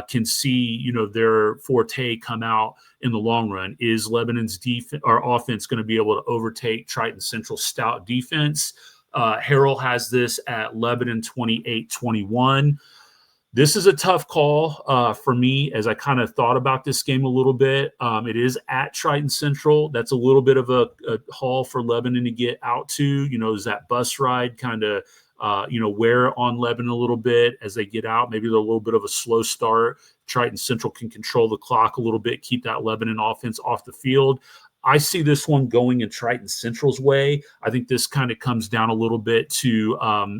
can see, their forte come out in the long run. Is Lebanon's defense or offense going to be able to overtake Triton Central's stout defense? Harrell has this at Lebanon 28-21. This is a tough call for me as I kind of thought about this game a little bit. It is at Triton Central. That's a little bit of a haul for Lebanon to get out to. Is that bus ride kind of, wear on Lebanon a little bit as they get out? Maybe they're a little bit of a slow start. Triton Central can control the clock a little bit, keep that Lebanon offense off the field. I see this one going in Triton Central's way. I think this kind of comes down a little bit to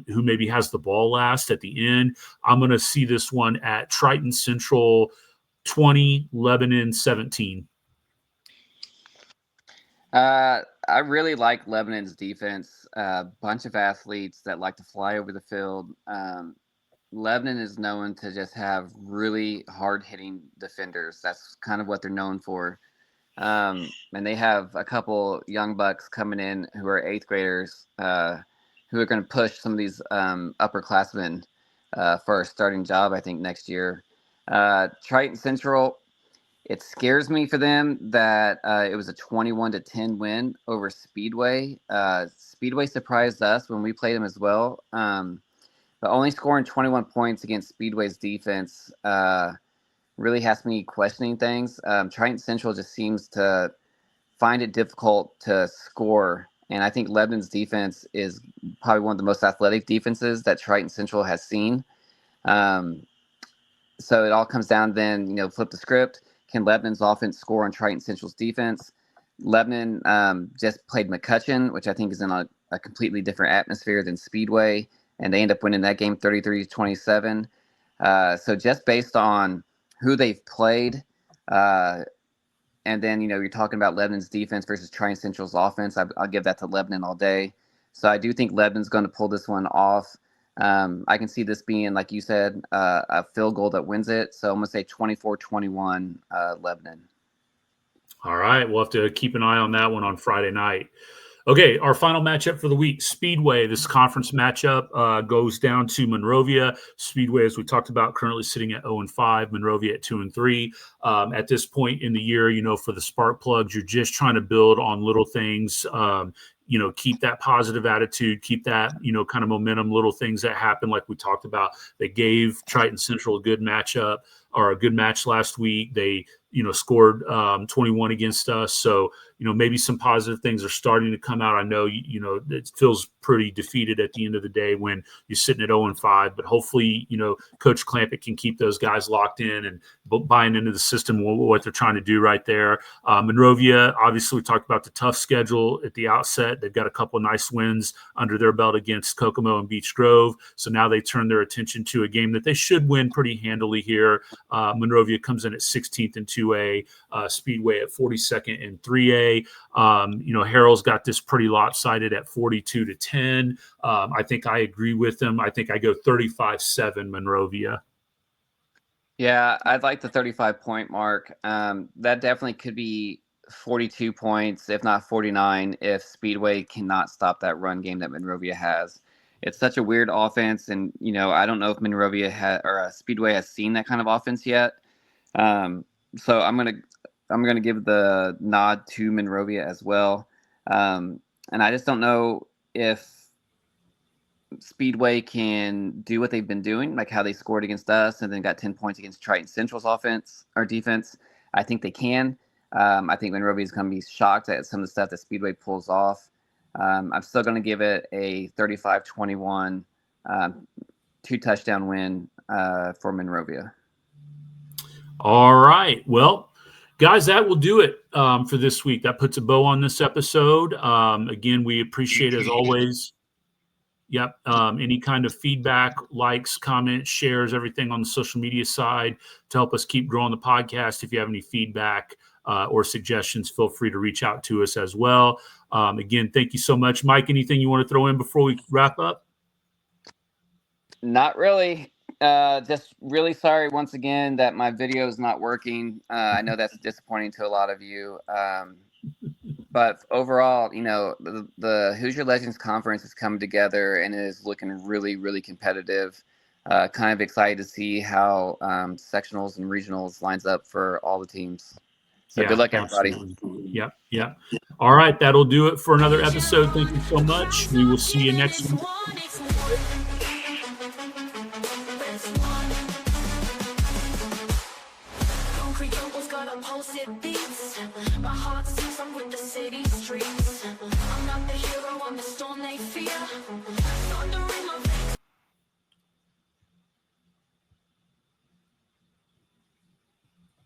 who maybe has the ball last at the end. I'm going to see this one at Triton Central 20, Lebanon 17. I really like Lebanon's defense. A bunch of athletes that like to fly over the field. Lebanon is known to just have really hard-hitting defenders. That's kind of what they're known for. And they have a couple young bucks coming in who are eighth graders who are going to push some of these upperclassmen for a starting job, I think, next year. Triton Central, it scares me for them that it was a 21-10 win over Speedway. Speedway surprised us when we played them as well. But only scoring 21 points against Speedway's defense really has me questioning things. Triton Central just seems to find it difficult to score. And I think Lebanon's defense is probably one of the most athletic defenses that Triton Central has seen. So it all comes down then, flip the script. Can Lebanon's offense score on Triton Central's defense? Lebanon just played McCutcheon, which I think is in a completely different atmosphere than Speedway, and they end up winning that game 33-27. So just based on who they've played, and then, you're talking about Lebanon's defense versus Triton Central's offense, I'll give that to Lebanon all day. So I do think Lebanon's going to pull this one off. I can see this being, like you said, a field goal that wins it. So I'm going to say 24-21 Lebanon. All right. We'll have to keep an eye on that one on Friday night. Okay, our final matchup for the week, Speedway. This conference matchup goes down to Monrovia. Speedway, as we talked about, currently sitting at 0-5, Monrovia at 2-3. At this point in the year, for the spark plugs, you're just trying to build on little things. Keep that positive attitude, keep that, kind of momentum, little things that happen, like we talked about. They gave Triton Central a good matchup or a good match last week. They, scored 21 against us. So, maybe some positive things are starting to come out. I know, it feels pretty defeated at the end of the day when you're sitting at 0-5, but hopefully, Coach Clampett can keep those guys locked in and buying into the system, what they're trying to do right there. Monrovia, obviously, we talked about the tough schedule at the outset. They've got a couple of nice wins under their belt against Kokomo and Beech Grove. So now they turn their attention to a game that they should win pretty handily here. Monrovia comes in at 16th in 2A, Speedway at 42nd in 3A. Harrell's got this pretty lopsided at 42-10. I think I agree with them. I think I go 35-7 Monrovia. Yeah, I'd like the 35-point mark. That definitely could be 42 points, if not 49, if Speedway cannot stop that run game that Monrovia has. It's such a weird offense, and I don't know if Monrovia or Speedway has seen that kind of offense yet. So I'm gonna give the nod to Monrovia as well, and I just don't know if Speedway can do what they've been doing, like how they scored against us and then got 10 points against Triton Central's offense or defense. I think they can. I think Monrovia is going to be shocked at some of the stuff that Speedway pulls off. I'm still going to give it a 35-21 2-touchdown win for Monrovia. All right. Well, guys, that will do it for this week. That puts a bow on this episode. Again, we appreciate, as always, any kind of feedback, likes, comments, shares, everything on the social media side to help us keep growing the podcast. If you have any feedback or suggestions, feel free to reach out to us as well. Again, thank you so much. Mike, anything you want to throw in before we wrap up? Not really. Just really sorry once again that my video is not working. I know that's disappointing to a lot of you. But overall, the Hoosier Legends Conference is coming together and it is looking really, really competitive. Kind of excited to see how sectionals and regionals lines up for all the teams. So good luck, everybody. Absolutely. Yep. All right, that'll do it for another episode. Thank you so much. We will see you next week. My heart sings, I'm with the city streets. I'm not the hero, I'm the storm they fear. Thunder